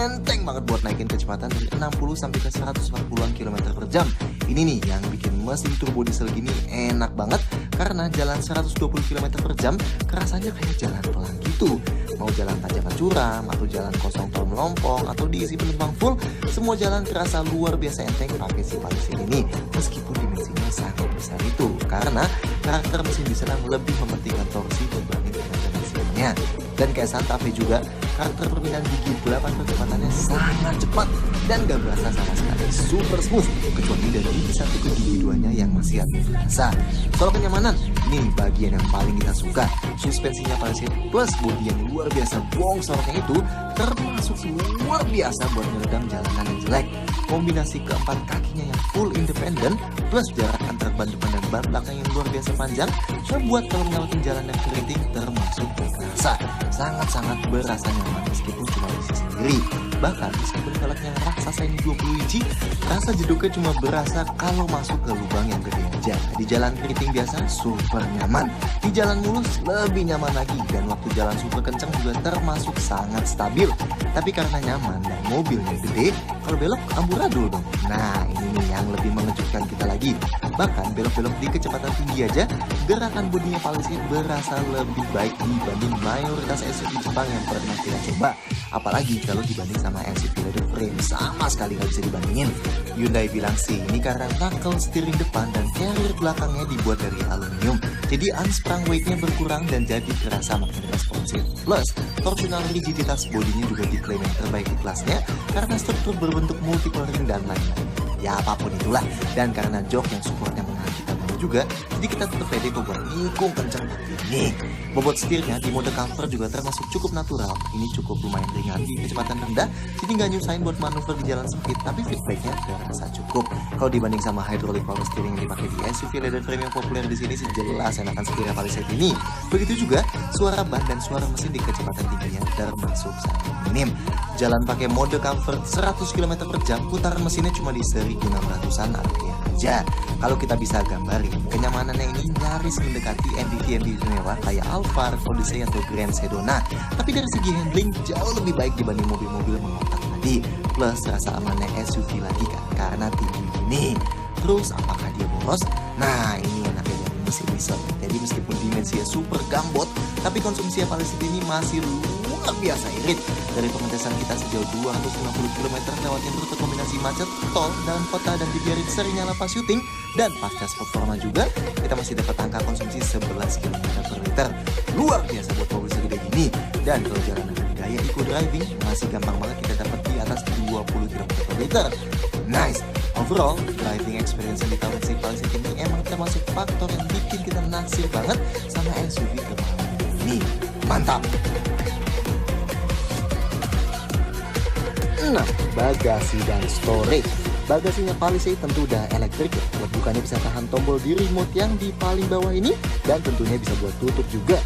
enteng banget buat naikin kecepatan dari 60 sampai ke 140-an km per jam. Ini nih yang bikin mesin turbo diesel gini enak banget karena jalan 120 km per jam kerasanya kayak jalan pelan gitu. Mau jalan tanjakan curam atau jalan kosong tol melompong atau diisi penumpang full, semua jalan terasa luar biasa enteng pakai si Palisade ini. Meskipun dimensinya sangat besar itu karena karakter mesin diesel yang lebih mementingkan torsi dibanding tenaga mesinnya. Dan kayak Santa Fe juga, karakter perpindahan gigi 8 kecepatannya sangat cepat dan gak berasa sama sekali, super smooth, kecuali dari gigi 1 ke gigi 2-nya yang masih agak berasa. Soal kenyamanan, ini bagian yang paling kita suka. Suspensinya Palisade plus bodi yang luar biasa bongsornya itu termasuk luar biasa buat meredam jalanan yang jelek. kombinasi keempat kakinya yang full independen plus jarak antar ban depan dan ban belakang yang luar biasa panjang membuat kalau melewati jalan yang keriting termasuk berasa sangat-sangat berasa nyaman meskipun cuma isi sendiri. Bahkan meskipun velgnya raksasa ini 20 inci, rasa jeduknya cuma berasa kalau masuk ke lubang yang gede aja. Di jalan keriting biasa super nyaman, di jalan mulus lebih nyaman lagi, dan waktu jalan super kencang juga termasuk sangat stabil. Tapi karena nyaman dan mobilnya gede, kalau belok amburadul dong. Nah ini nih yang lebih mengejutkan kita lagi. Bahkan belok-belok di kecepatan tinggi aja, gerakan bodinya Palisade berasa lebih baik dibanding mayoritas SUV Jepang yang pernah kita coba. Apalagi kalau dibanding sama SUV leather frame, sama sekali nggak bisa dibandingin. Hyundai bilang sih ini karena knuckle steering depan dan carrier belakangnya dibuat dari aluminium, jadi unsprung weightnya berkurang dan jadi terasa makin responsif. Plus, torsional rigiditas bodinya juga diklaim yang terbaik di kelasnya karena struktur berbentuk multiple ring dan lain-lain. Ya apapun itulah, dan karena jok yang supportnya menahan kita bawa juga, jadi kita tetap pede buat nikung kencang ini. Bobot setirnya di mode comfort juga termasuk cukup natural, ini cukup lumayan ringan di kecepatan rendah, jadi nggak nyusahin buat manuver di jalan sempit, tapi feedbacknya terasa cukup. Kalau dibanding sama hydraulic power steering yang dipakai di SUV leather frame yang populer di sini sih jelas enakan setirnya Palisade ini. Begitu juga suara ban dan suara mesin di kecepatan tingginya termasuk sangat minim. Jalan pakai mode comfort 100 km per jam, putaran mesinnya cuma di 1600-an ampere aja. Kalau kita bisa gambarin, kenyamanannya ini nyaris mendekati MPV mewah kayak Alphard, Odyssey atau Grand Sedona. Tapi dari segi handling jauh lebih baik dibanding mobil-mobil mengotak tadi. Plus rasa amannya SUV lagi kan, karena tinggi ini. Terus apakah dia boros? Nah ini enaknya dari mesin diesel. Jadi meskipun dimensinya super gambot, tapi konsumsi Palisade ini masih luar biasa irit. Dari pengetesan kita sejauh 250 km lewatin rute kombinasi macet, tol, dalam kota, dan dibiarin sering nyala pas syuting, dan pas tes performa juga, kita masih dapat angka konsumsi 11 km per liter. Luar biasa buat mobil segede gini. Dan kalau jalan dengan gaya eco driving, masih gampang banget kita dapat di atas 20 km per liter. Nice! Overall, driving experience yang ditawarin si Palisade ini emang termasuk faktor yang bikin kita naksir banget sama SUV kemahalan ini. Mantap! 6. Bagasi dan storage. Bagasinya Palisade tentu udah elektrik ya. Buat bukanya bisa tahan tombol di remote yang di paling bawah ini, dan tentunya bisa buat tutup juga.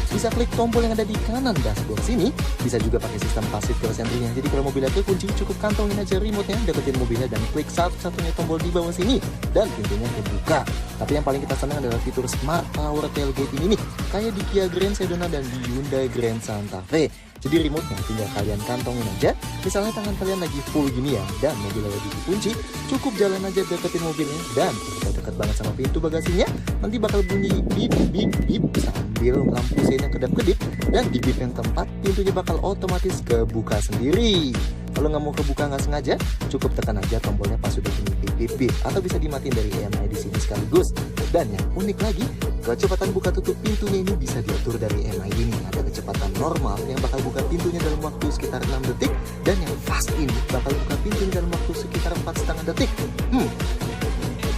Bisa klik tombol yang ada di kanan dashboard sini. Bisa juga pakai sistem passive keyless entry-nya. Jadi kalau mobilnya terkunci, cukup kantongin aja remote-nya, deketin mobilnya, dan klik satu-satunya tombol di bawah sini, dan pintunya kebuka. Tapi yang paling kita senang adalah fitur Smart Power Tailgate ini nih, kayak di Kia Grand Sedona dan di Hyundai Grand Santa Fe. Jadi remote-nya tinggal kalian kantongin aja. Misalnya tangan kalian lagi full gini ya, dan mobilnya lagi dikunci, cukup jalan aja deketin mobilnya, dan ketika deket banget sama pintu bagasinya, nanti bakal bunyi bip bip bip sambil lampu seinnya kedap-kedip, dan di bip yang keempat pintunya bakal otomatis kebuka sendiri. Kalau nggak mau kebuka nggak sengaja, cukup tekan aja tombolnya pas sudah bunyi bip bip bip, atau bisa dimatiin dari EMI di sini sekaligus. Dan yang unik lagi, kecepatan buka tutup pintunya ini bisa diatur dari EMI ini. Ada kecepatan normal yang bakal buka pintunya dalam waktu sekitar 6 detik, dan yang fast ini bakal buka pintunya dalam waktu sekitar 4,5 detik.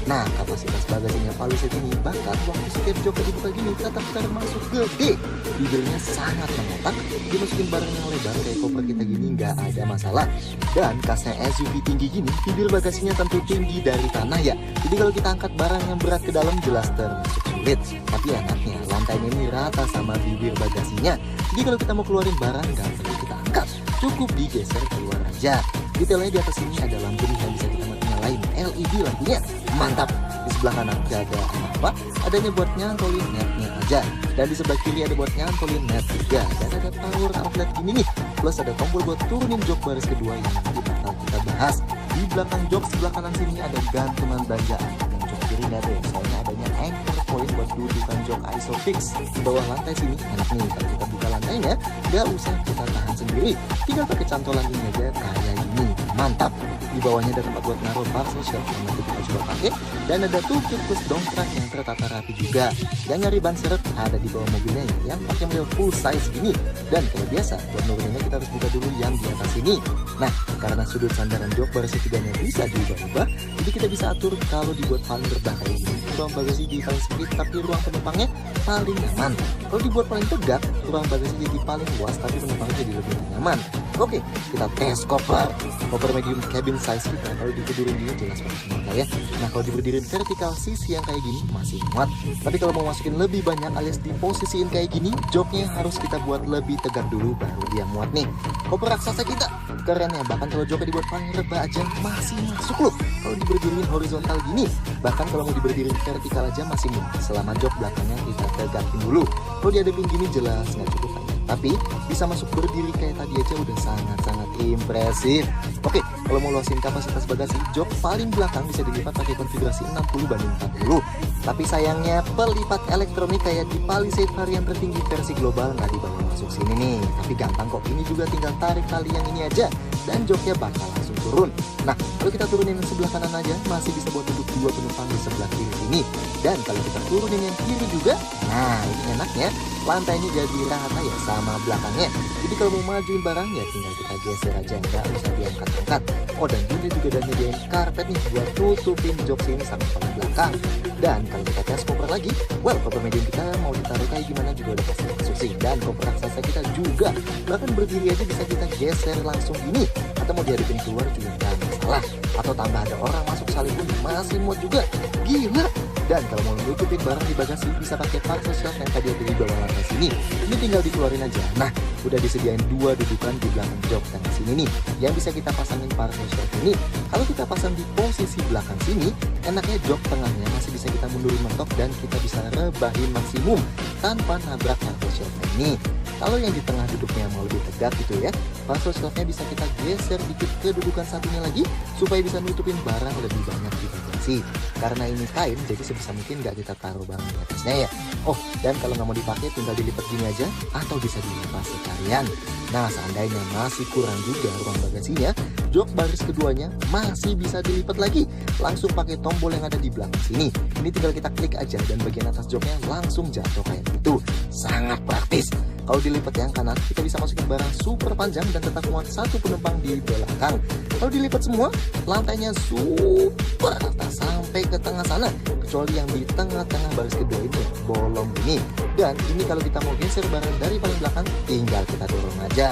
Nah, kapasitas bagasinya Palisade ini bahkan waktu setiap jok dibuka gini tetap termasuk gede. Bibirnya sangat mengotak, dimasukin barang yang lebar kayak koper kita gini nggak ada masalah. Dan kasnya SUV tinggi gini, bibir bagasinya tentu tinggi dari tanah ya. Jadi kalau kita angkat barang yang berat ke dalam jelas termasuk sulit. Tapi enaknya lantainya ini rata sama bibir bagasinya. Jadi kalau kita mau keluarin barang nggak perlu kita angkat, cukup digeser keluar aja. Detailnya di atas sini ada lampu nih yang bisa kita nyalain, LED lampunya. Mantap. Di sebelah kanan gak ada apa-apa, adanya buat nyantolin netnya aja. Dan di sebelah kiri ada buat nyantolin net juga. Dan ada power outlet gini nih. Plus ada tombol buat turunin jok baris kedua yang nanti bakal kita bahas. Di belakang jok sebelah kanan sini ada gantungan belanjaan. Dan jok kiri nggak ada, soalnya adanya anchor point buat dudukan jok isofix. Di bawah lantai sini enak nih, kalau kita buka lantainya gak usah kita tahan sendiri, tinggal pakai cantolan ini aja kayak gini. Mantap. Di bawahnya ada tempat buat naruh parcel shelf yang nanti kita coba pakai, dan ada toolkit plus dongkrak yang tertata rapi juga. Dan nyari ban seret ada di bawah mobilnya yang pakai model full size gini. Dan kalau biasa buat nuruninnya kita harus buka dulu yang di atas ini. Nah, karena sudut sandaran jok baris ketiganya bisa diubah-ubah, jadi kita bisa atur kalau dibuat paling rendah kayak ini, ruang bagasi di paling sempit tapi ruang penumpangnya paling nyaman. Kalau dibuat paling tegak, ruang bagasi jadi paling luas tapi penumpangnya jadi lebih nyaman. Oke, kita tes koper. Koper medium cabin size kita kalau diberdiriin gini jelas banget muat ya. Nah kalau diberdiriin vertikal sisi yang kayak gini masih muat. Tapi kalau mau masukin lebih banyak alias diposisiin kayak gini, joknya harus kita buat lebih tegak dulu baru dia muat nih. Koper raksasa kita keren ya, bahkan kalau joknya dibuat paling rebah aja masih masuk loh. Kalau diberdiriin horizontal gini, bahkan kalau mau diberdiriin vertikal aja masih muat selama jok belakangnya kita tegakin dulu. Kalau diadepin gini jelas nggak cukup aja, tapi bisa masuk berdiri kayak tadi aja udah sangat-sangat impresif. Oke, kalau mau luasin kapasitas bagasi, jok paling belakang bisa dilipat pakai konfigurasi 60/40. Tapi sayangnya pelipat elektronik kayak di Palisade varian tertinggi versi global nggak dibawa masuk sini nih. Tapi gampang kok, ini juga tinggal tarik tali yang ini aja dan joknya bakal langsung turun. Nah, kalau kita turunin yang sebelah kanan aja masih bisa buat duduk 2 penumpang di sebelah kiri sini. Dan kalau kita turunin yang kiri juga, nah ini enaknya lantainya jadi rata ya sama belakangnya. Jadi kalau mau majuin barang ya tinggal kita geser aja, nggak usah diangkat-angkat. Oh dan dia juga udah nyediain karpet nih buat tutupin jok sini sama paling belakang. Dan kalau kita tes koper lagi, well koper medium kita mau ditaruh kayak gimana juga udah pasti masuk sih. Dan koper raksasa kita juga bahkan berdiri aja bisa kita geser langsung gini, atau mau dihadapin keluar juga nggak masalah. Atau tambah ada orang masuk sekalipun masih muat juga, gila. Dan kalau mau nutupin barang di bagasi bisa pakai parcel shelf yang tadi ada di bawah lantai sini. Ini tinggal dikeluarin aja. Nah, udah disediain 2 dudukan di belakang jok tengah sini nih yang bisa kita pasangin parcel shelf ini. Kalau kita pasang di posisi belakang sini, enaknya jok tengahnya masih bisa kita mundurin mentok dan kita bisa rebahin maksimum tanpa nabrak parcel shelf ini. Kalau yang di tengah duduknya mau lebih tegak gitu ya, parcel shelfnya bisa kita geser dikit ke dudukan satunya lagi supaya bisa nutupin barang lebih banyak di bagasi. Karena ini kain, jadi sebisa mungkin nggak kita taruh barang di atasnya ya. Oh, dan kalau nggak mau dipakai tinggal dilipat gini aja atau bisa dilepas sekalian. Nah, seandainya masih kurang juga ruang bagasinya, jok baris keduanya masih bisa dilipat lagi. Langsung pakai tombol yang ada di belakang sini. Ini tinggal kita klik aja dan bagian atas joknya langsung jatuh kayak gitu. Sangat praktis. Kalau dilipat yang kanan, kita bisa masukin barang super panjang dan tetap muat 1 penumpang di belakang. Kalau dilipat semua, lantainya super rata sampai ke tengah sana. Kecuali yang di tengah-tengah baris kedua ini, bolong gini. Dan ini kalau kita mau geser barang dari paling belakang, tinggal kita dorong aja.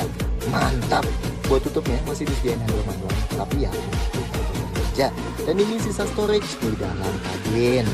Mantap! Buat tutupnya masih disediain handle manual, tapi ya aja. Dan ini sisa storage di dalam kabin.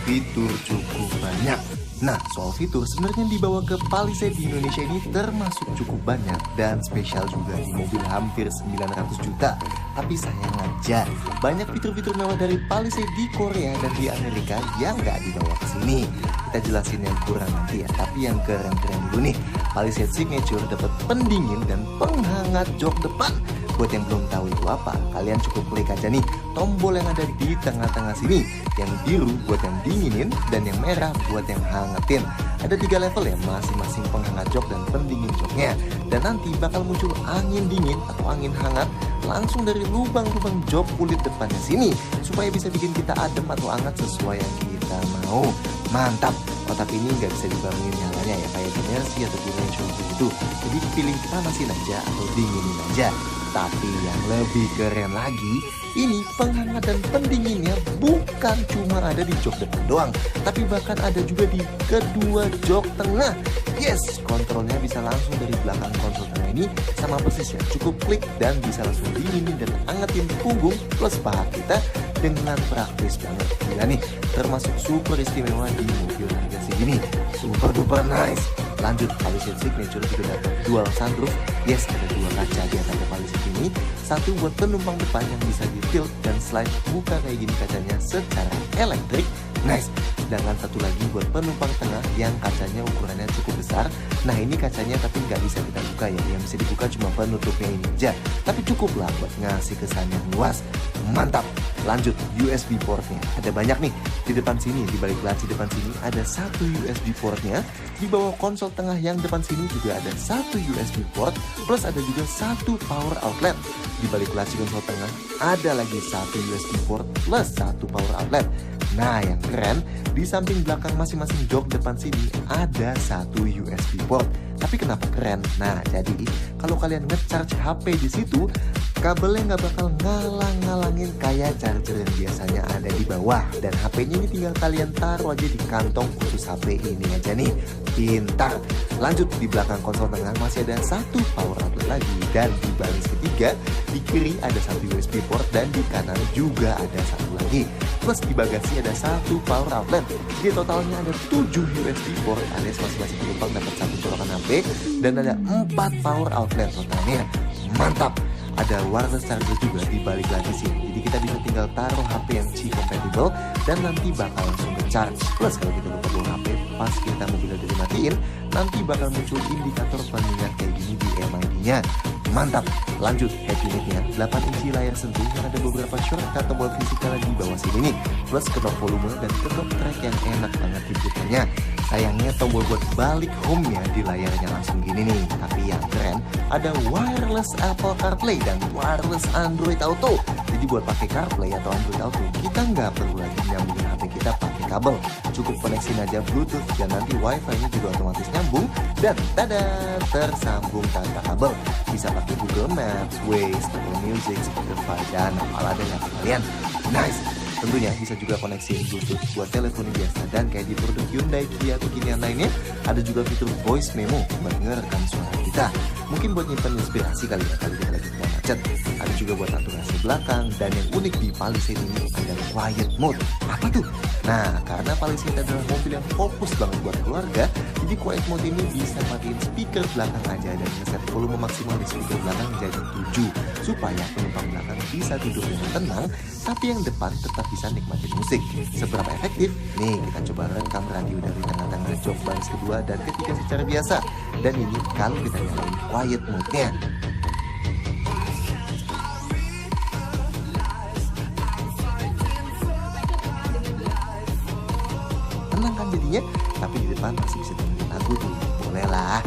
Fitur cukup banyak. Nah, soal fitur sebenarnya dibawa ke Palisade di Indonesia ini termasuk cukup banyak dan spesial juga di mobil hampir 900 juta. Tapi sayang aja, banyak fitur-fitur mewah dari Palisade di Korea dan di Amerika yang nggak dibawa ke sini. Kita jelasin yang kurang nanti ya, tapi yang keren-keren dulu nih. Palisade Signature dapat pendingin dan penghangat jok depan. Buat yang belum tahu itu apa, kalian cukup klik aja nih tombol yang ada di tengah-tengah sini. Yang biru buat yang dinginin dan yang merah buat yang hangatin. Ada 3 level ya, masing-masing penghangat jok dan pendingin joknya. Dan nanti bakal muncul angin dingin atau angin hangat langsung dari lubang-lubang jok kulit depannya sini, supaya bisa bikin kita adem atau hangat sesuai yang kita mau. Mantap. Oh tapi ini nggak bisa dibangunin nyalanya ya, kayak di Mercy atau di Range Rover gitu. Jadi pilih panasin aja atau dinginin aja. Tapi yang lebih keren lagi, ini penghangat dan pendinginnya bukan cuma ada di jok depan doang, tapi bahkan ada juga di kedua jok tengah. Yes, kontrolnya bisa langsung dari belakang konsol tengah ini, sama persis ya, cukup klik dan bisa langsung dinginin dan angetin punggung plus paha kita dengan praktis banget. Gila nih, termasuk super istimewa di mobil harga segini. Super duper nice. Lanjut, Palisade Signature juga dapat dual sunroof. Yes, ada dua kaca di atas Palisade ini. Satu buat penumpang depan yang bisa di tilt dan slide buka kayak gini kacanya secara elektrik. Nice. Sedangkan satu lagi buat penumpang tengah yang kacanya ukurannya cukup besar. Nah ini kacanya tapi nggak bisa kita buka ya. Yang bisa dibuka cuma penutupnya ini aja. Tapi cukup lah buat ngasih kesan yang luas. Mantap. Lanjut, USB portnya. Ada banyak nih. Di depan sini, di balik laci depan sini ada satu USB portnya. Di bawah konsol tengah yang depan sini juga ada satu USB port. Plus ada juga satu power outlet. Di balik laci konsol tengah ada lagi satu USB port plus satu power outlet. Nah yang keren, di samping belakang masing-masing jok depan sini ada satu USB port. Tapi kenapa keren? Nah jadi kalau kalian nge-charge HP di situ, kabelnya nggak bakal ngalang-ngalangin kayak charger yang biasanya ada di bawah. Dan HP-nya ini tinggal kalian taruh aja di kantong khusus HP ini aja nih. Pintar. Lanjut, di belakang konsol tengah masih ada satu power outlet lagi. Dan di baris ketiga, di kiri ada satu USB port dan di kanan juga ada satu lagi. Plus di bagasi ada satu power outlet. Jadi totalnya ada 7 USB port alias masing-masing penumpang dapat satu colokan HP. Dan ada 4 power outlet totalnya. Mantap. Ada wireless charger juga di balik lagi sini. Jadi kita bisa tinggal taruh HP yang Qi compatible dan nanti bakal langsung nge-charge. Plus kalau kita lupa bawa HP pas kita mobilnya udah dimatiin, nanti bakal muncul indikator pengingat kayak gini di MID-nya. Mantap. Lanjut, head unitnya 8 inci layar sentuh yang ada beberapa shortcut tombol fisikal di bawah sini nih. Plus knop volume dan knop track yang enak banget diputarnya. Sayangnya tombol buat balik home-nya di layarnya langsung gini nih. Tapi yang keren, ada wireless Apple CarPlay dan wireless Android Auto. Jadi buat pakai CarPlay atau Android Auto, kita nggak perlu lagi nyambungin HP kita pakai kabel. Cukup koneksin aja Bluetooth dan nanti Wi-Fi-nya juga otomatis nyambung. Dan tada, tersambung tanpa kabel. Bisa pakai Google Maps, Waze, Apple Music, Spotify, dan apalah deh yang kalian. Nice. Tentunya bisa juga koneksi Bluetooth buat telepon biasa. Dan kayak di produk Hyundai, Kia, atau kinian lainnya, ada juga fitur voice memo buat ngerekam suara kita. Mungkin buat nyimpen inspirasi kali ya, kalau kita lagi mau macet. Ada juga buat atur AC belakang. Dan yang unik di Palisade ini ada quiet mode. Apa tuh? Nah, karena Palisade adalah mobil yang fokus banget buat keluarga, jadi quiet mode ini bisa matiin speaker belakang aja dan ngeset volume maksimal di speaker belakang jadi 7 supaya penumpang belakang bisa tidur dengan tenang, tapi yang depan tetap bisa nikmatin musik. Seberapa efektif? Nih, kita coba rekam radio dari tengah-tengah jok baris kedua dan ketiga secara biasa. Dan ini kalau kita nyalain quiet mode-nya. Tenang kan jadinya, tapi di depan masih bisa dengerin lagu tuh. Boleh lah.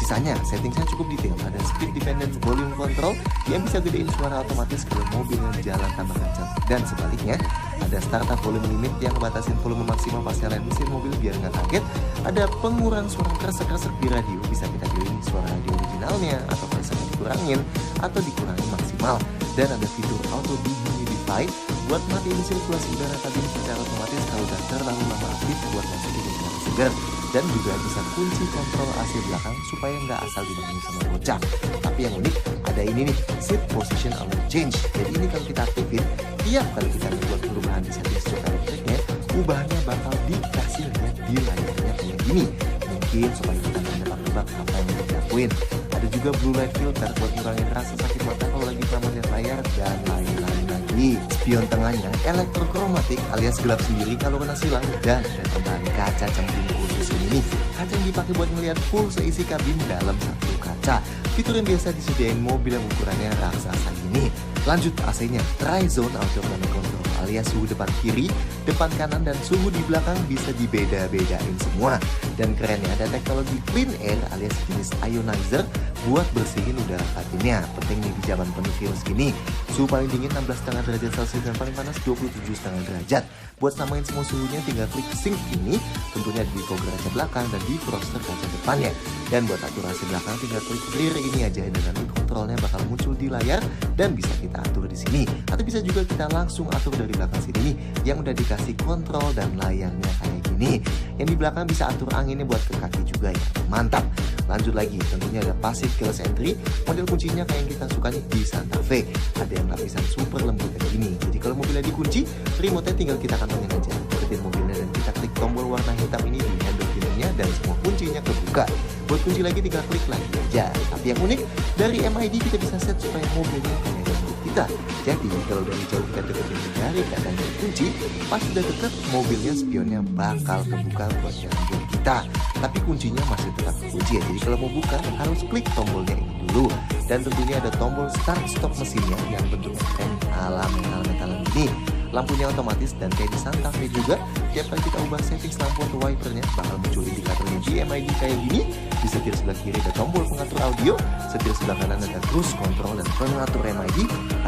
Sisanya setting saya cukup detail. Ada speed dependent volume control yang bisa gedein suara otomatis kalau mobilnya jalan tambah kencang. Dan sebaliknya, ada startup volume limit yang ngebatasin volume maksimal pas nyalain mesin mobil biar nggak kaget. Ada pengurang suara kresek-kresek di radio, bisa kita pilih suara radio originalnya atau kreseknya dikurangin atau dikurangin maksimal. Dan ada fitur auto dehumidify buat matiin sirkulasi udara kabin secara otomatis kalau udah terlalu lama aktif buat masukin udara segar. Dan juga bisa kunci kontrol AC belakang supaya nggak asal dibangun sama bocah. Tapi yang unik, ada ini nih, seat position alert change. Jadi ini kalau kita aktifin, tiap kali kita membuat perubahan di setting jok elektriknya, ubahannya bakal dikasih lihat di layarnya kayak gini. Mungkin supaya kita nggak nebak-nebak apa yang kita lakuin. Ada juga blue light filter buat ngurangin rasa sakit mata kalau lagi pernah melihat layar dan lain-lain lagi. Spion tengahnya elektrokromatik alias gelap sendiri kalau kena silang. Dan ada tambahan kaca cembung khusus ini nih, kaca yang dipakai buat melihat full seisi kabin dalam satu kaca. Fitur yang biasa disediain mobil yang ukurannya raksasa ini. Lanjut, AC-nya Tri-Zone Auto Climate Control alias suhu depan kiri depan, kanan, dan suhu di belakang bisa dibeda-bedain semua. Dan kerennya ada teknologi clean air alias jenis ionizer buat bersihin udara kabinnya. Penting nih di zaman penuh virus gini. Suhu paling dingin 16,5 derajat Celcius dan paling panas 27,5 derajat. Buat samain semua suhunya tinggal klik sync ini, tentunya di defogger kaca belakang dan defroster kaca depannya. Dan buat aturasi belakang tinggal klik rear ini aja, dan nanti kontrolnya bakal muncul di layar dan bisa kita atur di sini. Atau bisa juga kita langsung atur dari belakang sini nih, yang udah dikasih kontrol dan layarnya kayak gini. Yang di belakang bisa atur anginnya buat ke kaki juga ya, mantap. Lanjut lagi, tentunya ada passive keyless entry. Model kuncinya kayak yang kita suka nih di Santa Fe. Ada yang lapisan super lembut kayak gini. Jadi kalau mobilnya dikunci, remote-nya tinggal kita kantongin aja, deketin mobilnya dan kita klik tombol warna hitam ini di handle kirinya dan semua kuncinya kebuka. Buat kunci lagi tinggal klik lagi aja. Tapi yang unik, dari MID kita bisa set supaya mobilnya kayak dashboard kita. Jadi kalau dari jauh kita deketin dari keadaan kunci, pas sudah deket mobilnya spionnya bakal kebuka buat jalan buat kita. Tapi kuncinya masih tetap kunci ya. Jadi kalau mau buka harus klik tombolnya ini dulu. Dan tentunya ada tombol start stop mesinnya yang bentuknya keren ala metal-metalan gini. Lampunya otomatis dan kayak di Santa Fe juga, tiap kali kita ubah settings lampu atau wipernya bakal muncul indikatornya GMID kayak gini. Di setir sebelah kiri ada tombol pengatur audio, setir sebelah kanan ada cruise control dan pengatur MID,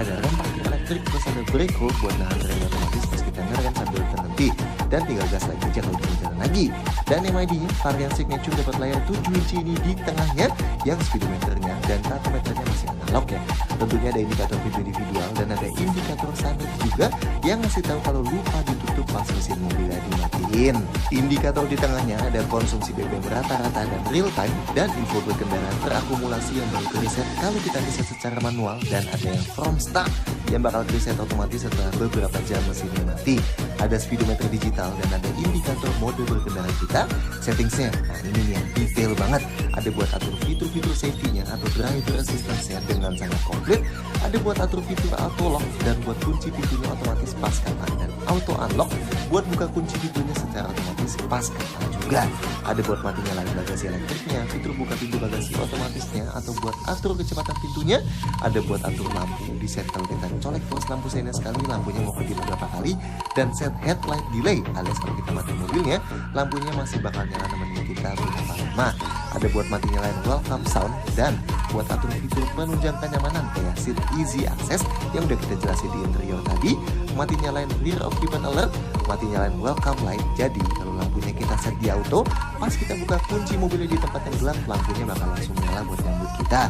ada rem parkir elektrik, terus ada brake hold buat nahan rem otomatis pas kita ngerem sambil terhenti, dan tinggal gas lagi aja kalau kita jalan lagi. Dan MID-nya varian signature dapat layar 7 inci ini di tengahnya yang speedometernya dan tachometernya masih analog ya. Tentunya ada indikator video individual dan ada indikator sunroof juga yang ngasih tahu kalau lupa ditutup pas mesin mobilnya dimatiin. Indikator di tengahnya ada konsumsi BBM rata-rata dan real time, dan info berkendara terakumulasi yang baru reset kalau kita reset secara manual, dan ada yang from start yang bakal reset otomatis setelah beberapa jam mesinnya mati. Ada speedometer digital dan ada indikator mode berkendara kita. Settingsnya, nah ini nih yang detail banget. Ada buat atur fitur-fitur safety-nya atau driver assistance-nya dengan sangat komplit. Ada buat atur fitur auto lock dan buat kunci pintunya otomatis pas kapan, dan auto unlock buat buka kunci pintunya secara otomatis pas kapan juga. Ada buat mati nyalain bagasi elektriknya, fitur buka pintu bagasi otomatisnya, atau buat atur kecepatan pintunya. Ada buat atur lampu di set kalau kita colek terus lampu sirena sekali, lampunya mau pergi beberapa kali, dan set headlight delay alias kalau kita mati mobilnya, lampunya masih bakal nyala nemenin kita beberapa lama. Ada buat mati nyalain welcome sound, dan buat atur fitur penunjang kenyamanan kayak seat easy access yang udah kita jelasin di interior tadi. Mati nyalain rear occupant alert, mati nyalain welcome light. Jadi kalau lampunya kita set di auto, pas kita buka kunci mobilnya di tempat yang gelap, lampunya bakal langsung nyala buat nyambut kita.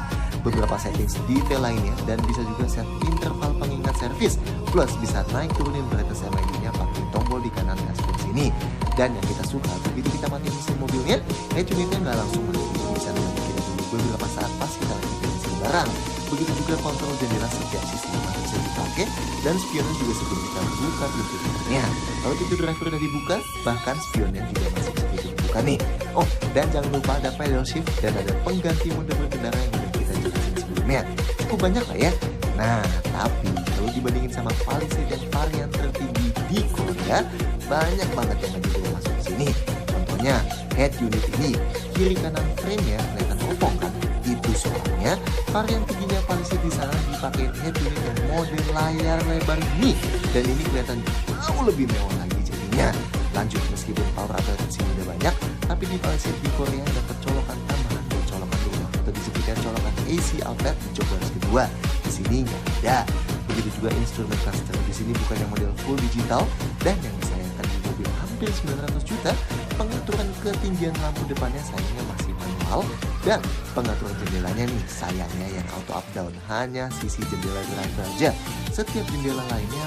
Beberapa settings detail lainnya, dan bisa juga set interval pengingat servis, plus bisa naik turunin brightness MID-nya pakai tombol di kanan dashboard sini. Dan yang kita suka, begitu kita mati mesin mobilnya, head unitnya nggak langsung mati, bisa nunggu kita dulu beberapa saat pas kita lagi bensin barang. Begitu juga kontrol jendela setiap sisi masih bisa dipakai, dan spionnya juga sebelum kita buka pintu drivernya. Kalau pintu driver udah dibuka, bahkan spionnya juga masih bisa dibuka nih. Oh, dan jangan lupa ada pedal shift dan ada pengganti mode berkendara yang udah kita jelasin sebelumnya. Cukup banyak lah ya. Nah, tapi kalau dibandingin sama Palisade dan varian tertinggi di Korea, banyak banget yang juga masuk ke sini. Contohnya head unit ini, kiri kanan frame-nya kelihatan kopong kan? Itu soalnya varian tingginya Palisade di sana dipakai head unit yang model layar lebar ini, dan ini kelihatan jauh lebih mewah lagi jadinya. Lanjut, meskipun power outlet di sini udah banyak, tapi di Palisade di Korea dapat colokan tambahan buat colokan rumah atau disebutkan colokan AC outlet di jok baris kedua. Di sini nggak ada. Begitu juga instrumen cluster di sini bukan yang model full digital, dan yang disayangkan di mobil hampir 900 juta, pengaturan ketinggian lampu depannya sayangnya masih manual, dan pengaturan jendelanya nih sayangnya yang auto up down, hanya sisi jendela driver aja. Setiap jendela lainnya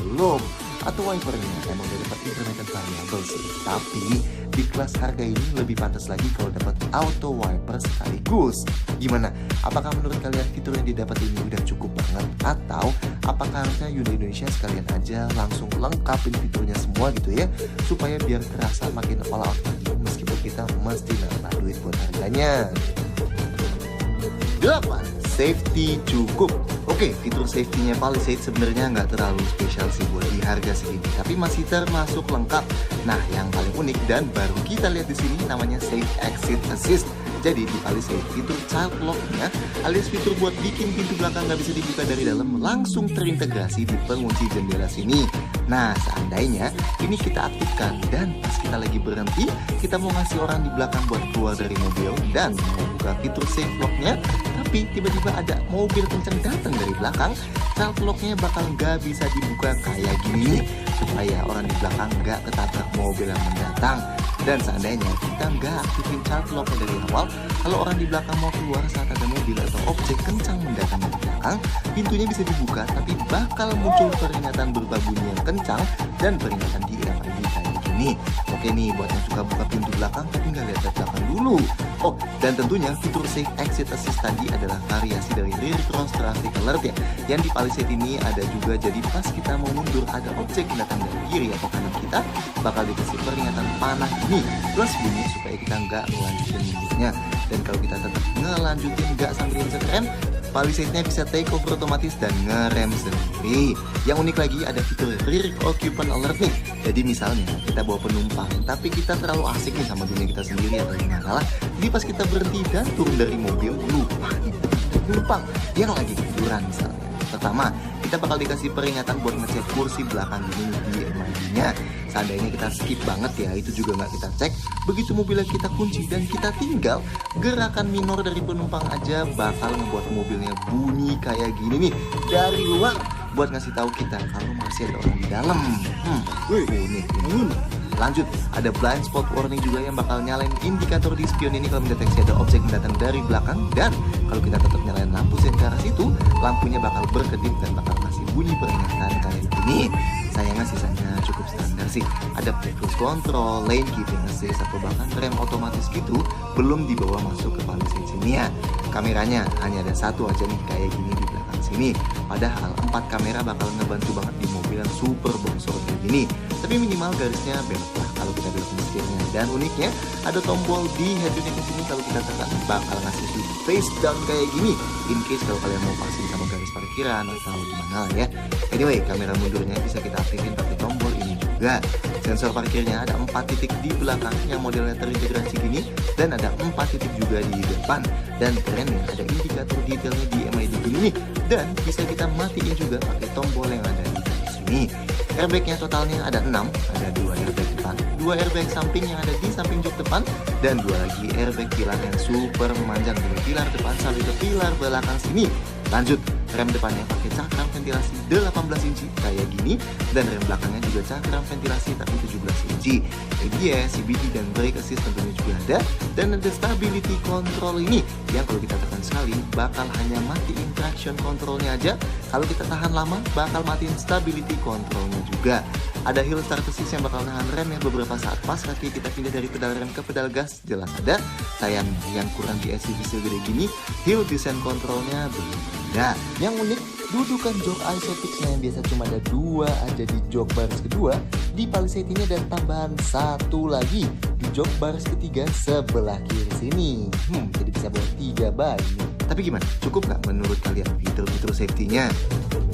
belum. Atau wipernya emang udah dapat intermittent variable sih, tapi di kelas harga ini lebih pantas lagi kalau dapat auto wiper sekaligus. Gimana? Apakah menurut kalian fitur yang didapat ini udah cukup banget? Atau apakah harusnya Hyundai Indonesia sekalian aja langsung lengkapin fiturnya semua gitu ya, supaya biar terasa makin all out lagi meskipun kita mesti nambah duit buat harganya. 8. Safety cukup. Oke, fitur safety-nya Palisade sebenarnya nggak terlalu spesial sih buat di harga segini, tapi masih termasuk lengkap. Nah, yang paling unik dan baru kita lihat di sini namanya Safe Exit Assist. Jadi di Palisade fitur child lock-nya alias fitur buat bikin pintu belakang nggak bisa dibuka dari dalam langsung terintegrasi di pengunci jendela sini. Nah, seandainya ini kita aktifkan dan pas kita lagi berhenti, kita mau ngasih orang di belakang buat keluar dari mobil dan mau buka fitur safe lock-nya, tapi tiba-tiba ada mobil kenceng datang dari belakang, child lock-nya bakal nggak bisa dibuka kayak gini supaya orang di belakang nggak ketabrak mobil yang mendatang. Dan seandainya kita nggak aktifin child lock-nya dari awal, kalau orang di belakang mau keluar saat ada mobil atau objek kencang mendatang dari belakang, pintunya bisa dibuka tapi bakal muncul peringatan berupa bunyi yang kencang dan peringatan di LED kayak gini. Oke nih, buat yang suka buka pintu belakang tapi nggak lihat dari belakang dulu. Oh, dan tentunya fitur Safe Exit Assist tadi adalah variasi dari Rear Cross Traffic Alert ya. Yang di Palisade ini ada juga, jadi pas kita mau mundur ada objek yang datang dari kiri atau kanan kita, bakal dikasih peringatan panah ini plus bunyi supaya kita nggak ngelanjutin mundurnya. Dan kalau kita tetap ngelanjutin nggak sambil ngerem, Palisade-nya bisa take over otomatis dan ngerem sendiri. Yang unik lagi ada fitur Rear Occupant Alert nih. Jadi misalnya kita bawa penumpang tapi kita terlalu asik nih sama dunia kita sendiri atau gimana lah. Jadi pas kita berhenti dan turun dari mobil, lupa nih penumpang yang lagi tiduran misalnya. Pertama, kita bakal dikasih peringatan buat ngecek kursi belakang ini di MID-nya. Seandainya kita skip banget ya, itu juga nggak kita cek. Begitu mobilnya kita kunci dan kita tinggal, gerakan minor dari penumpang aja bakal ngebuat mobilnya bunyi kayak gini nih dari luar buat ngasih tahu kita kalau masih ada orang di dalam. Unik. Lanjut, ada blind spot warning juga yang bakal nyalain indikator di spion ini kalau mendeteksi ada objek mendatang dari belakang. Dan kalau kita tetap nyalain lampu sen ke arah situ, lampunya bakal berkedip dan bakal kasih bunyi peringatan kayak gini. Sayangnya sisanya cukup standar sih. Ada cruise control, lane keeping assist, atau bahkan rem otomatis gitu belum dibawa masuk ke Palisade sini ya. Kameranya hanya ada satu aja nih kayak gini di belakang sini. Padahal 4 kamera bakal ngebantu banget di mobil yang super bongsor kayak gini. Tapi minimal garisnya belok lah kalau kita belok setirnya. Dan uniknya ada tombol di head unit di sini, kalau kita tekan bakal ngasih switch face down kayak gini. In case kalau kalian mau pasang sama garis parkiran atau gimana lah ya. Anyway, kamera mundurnya bisa kita aktifin pakai tombol ini juga. Sensor parkirnya ada 4 titik di belakang yang modelnya terintegrasi gini, dan ada 4 titik juga di depan. Dan kerennya ada indikator detailnya di MID gini nih, dan bisa kita matiin juga pakai tombol yang ada di sini. Airbagnya totalnya ada 6, ada 2 airbag depan, 2 airbag samping yang ada di samping jok depan, dan 2 lagi airbag pilar yang super memanjang dari pilar depan sampai ke pilar belakang sini. Lanjut, rem depannya pakai cakram ventilasi 18 inci kayak gini, dan rem belakangnya juga cakram ventilasi tapi 17 inci. ABS, CVT, dan brake assist tentunya juga ada. Dan ada stability control ini yang kalau kita tekan sekali bakal hanya matiin traction controlnya aja. Kalau kita tahan lama bakal matiin stability controlnya juga. Ada hill start assist yang bakal nahan rem yang beberapa saat pas kaki kita pindah dari pedal rem ke pedal gas, jelas ada. Sayangnya yang kurang di SUV segede gini, hill descent controlnya belum ada. Yang unik, dudukan jok isofix yang biasa cuma ada 2 aja di jok baris kedua, di Palisade ini ada tambahan 1 lagi di jok baris ketiga sebelah kiri sini. Jadi bisa buat 3 bayi. Tapi gimana? Cukup nggak menurut kalian fitur-fitur safety-nya?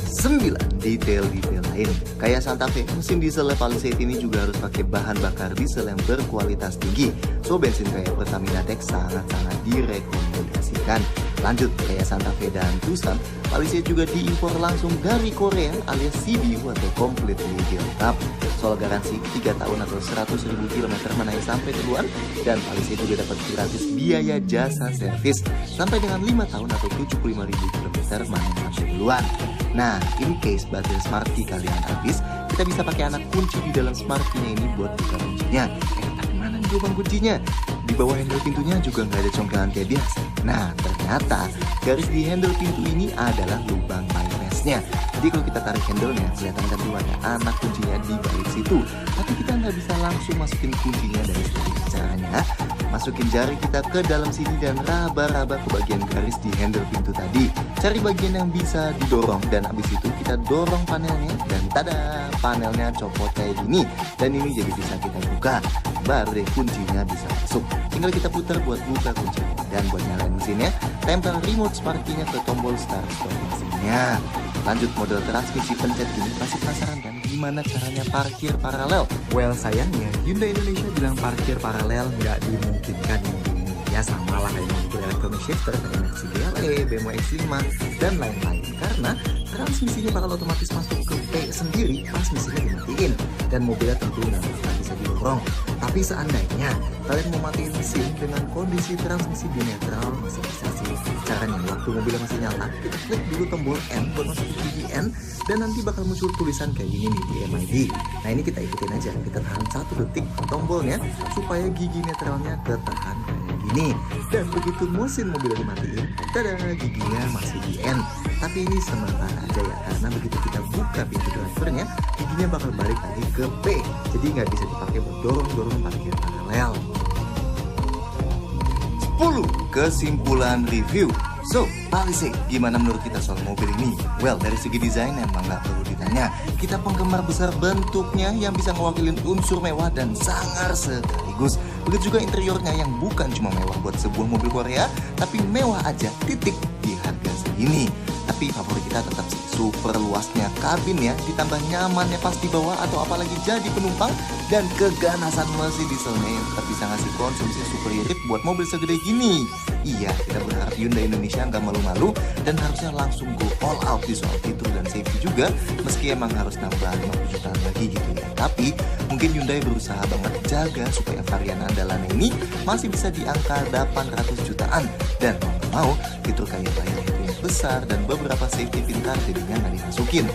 9 detail-detail lain. Kayak Santa Fe, mesin diesel Palisade ini juga harus pakai bahan bakar diesel yang berkualitas tinggi. So bensin kayak Pertamina Dex sangat-sangat direkomendasikan. Lanjut, kayak Santa Fe dan Tucson, Palisade juga diimpor langsung dari Korea alias CBU atau completely built up. Soal garansi 3 tahun atau 100.000 km mana yang sampai duluan, dan Palisade juga dapat gratis biaya jasa servis sampai dengan 5 tahun atau 75.000 km mana yang sampai duluan. Nah, in case baterai smart key kalian habis, kita bisa pakai anak kunci di dalam smart key-nya ini buat buka kuncinya. Tapi mana nih lubang kuncinya? Di bawah handle pintunya juga nggak ada congkelan kayak biasa. Nah, ternyata garis di handle pintu ini adalah lubang bypassnya. Jadi kalau kita tarik handle-nya, kelihatan kan tuh ada anak kuncinya di balik situ. Tapi kita nggak bisa langsung masukin kuncinya dari situ. Caranya, masukin jari kita ke dalam sini dan raba-raba ke bagian garis di handle pintu tadi. Cari bagian yang bisa didorong, dan abis itu kita dorong panelnya, dan tada, panelnya copot kayak gini. Dan ini jadi bisa kita buka. Baru deh kuncinya bisa masuk. Tinggal kita putar buat buka kunci. Dan buat nyalain mesinnya, tempel remote smart key-nya ke tombol start stop mesinnya. Lanjut, model transmisi pencet gini, pasti penasaran kan gimana caranya parkir paralel? Well, sayangnya Hyundai Indonesia bilang parkir paralel nggak dimungkinkan ini. Ya sama lah kayak mobil electronic shifter, kayak Mercy GLE, BMW X5, dan lain-lain. Karena transmisinya bakal otomatis masuk ke P sendiri pas mesinnya dimatikan. dan mobilnya tentu nggak bakal bisa didorong. Tapi seandainya kalian mau matiin mesin dengan kondisi transmisi binetral, masih bisa sih. Caranya waktu mobilnya masih nyala, kita klik dulu tombol N buat masuk ke gigi N, dan nanti bakal muncul tulisan kayak gini nih di MID. Nah ini kita ikutin aja, kita tahan 1 detik tombolnya supaya gigi netralnya ketahan kayak gini. Dan begitu mesin mobilnya dimatiin, tada, giginya masih di N. Tapi ini sementara aja ya, karena begitu kita buka pintu drivernya, giginya bakal balik lagi ke P. Jadi nggak bisa dipakai buat dorong-dorong parkir paralel. 10. Kesimpulan review. So, Palisade, gimana menurut kita soal mobil ini? Well, dari segi desain emang nggak perlu ditanya. Kita penggemar besar bentuknya yang bisa mewakili unsur mewah dan sangar sekaligus. Begitu juga interiornya yang bukan cuma mewah buat sebuah mobil Korea, tapi mewah aja titik di harga segini. Tapi favorit kita tetap sih super luasnya kabin ya, ditambah nyamannya pas di bawah atau apalagi jadi penumpang, dan keganasan mesin dieselnya yang tetap bisa ngasih konsumsi super irit buat mobil segede gini. Iya, kita berharap Hyundai Indonesia nggak malu-malu dan harusnya langsung go all out di soal fitur dan safety juga, meski emang harus nambah 50 jutaan lagi gitu ya. Tapi mungkin Hyundai berusaha banget jaga supaya varian andalannya ini masih bisa di angka 800 jutaan, dan mau fitur kayak layar yang besar dan beberapa safety pintar jadinya nggak dimasukin.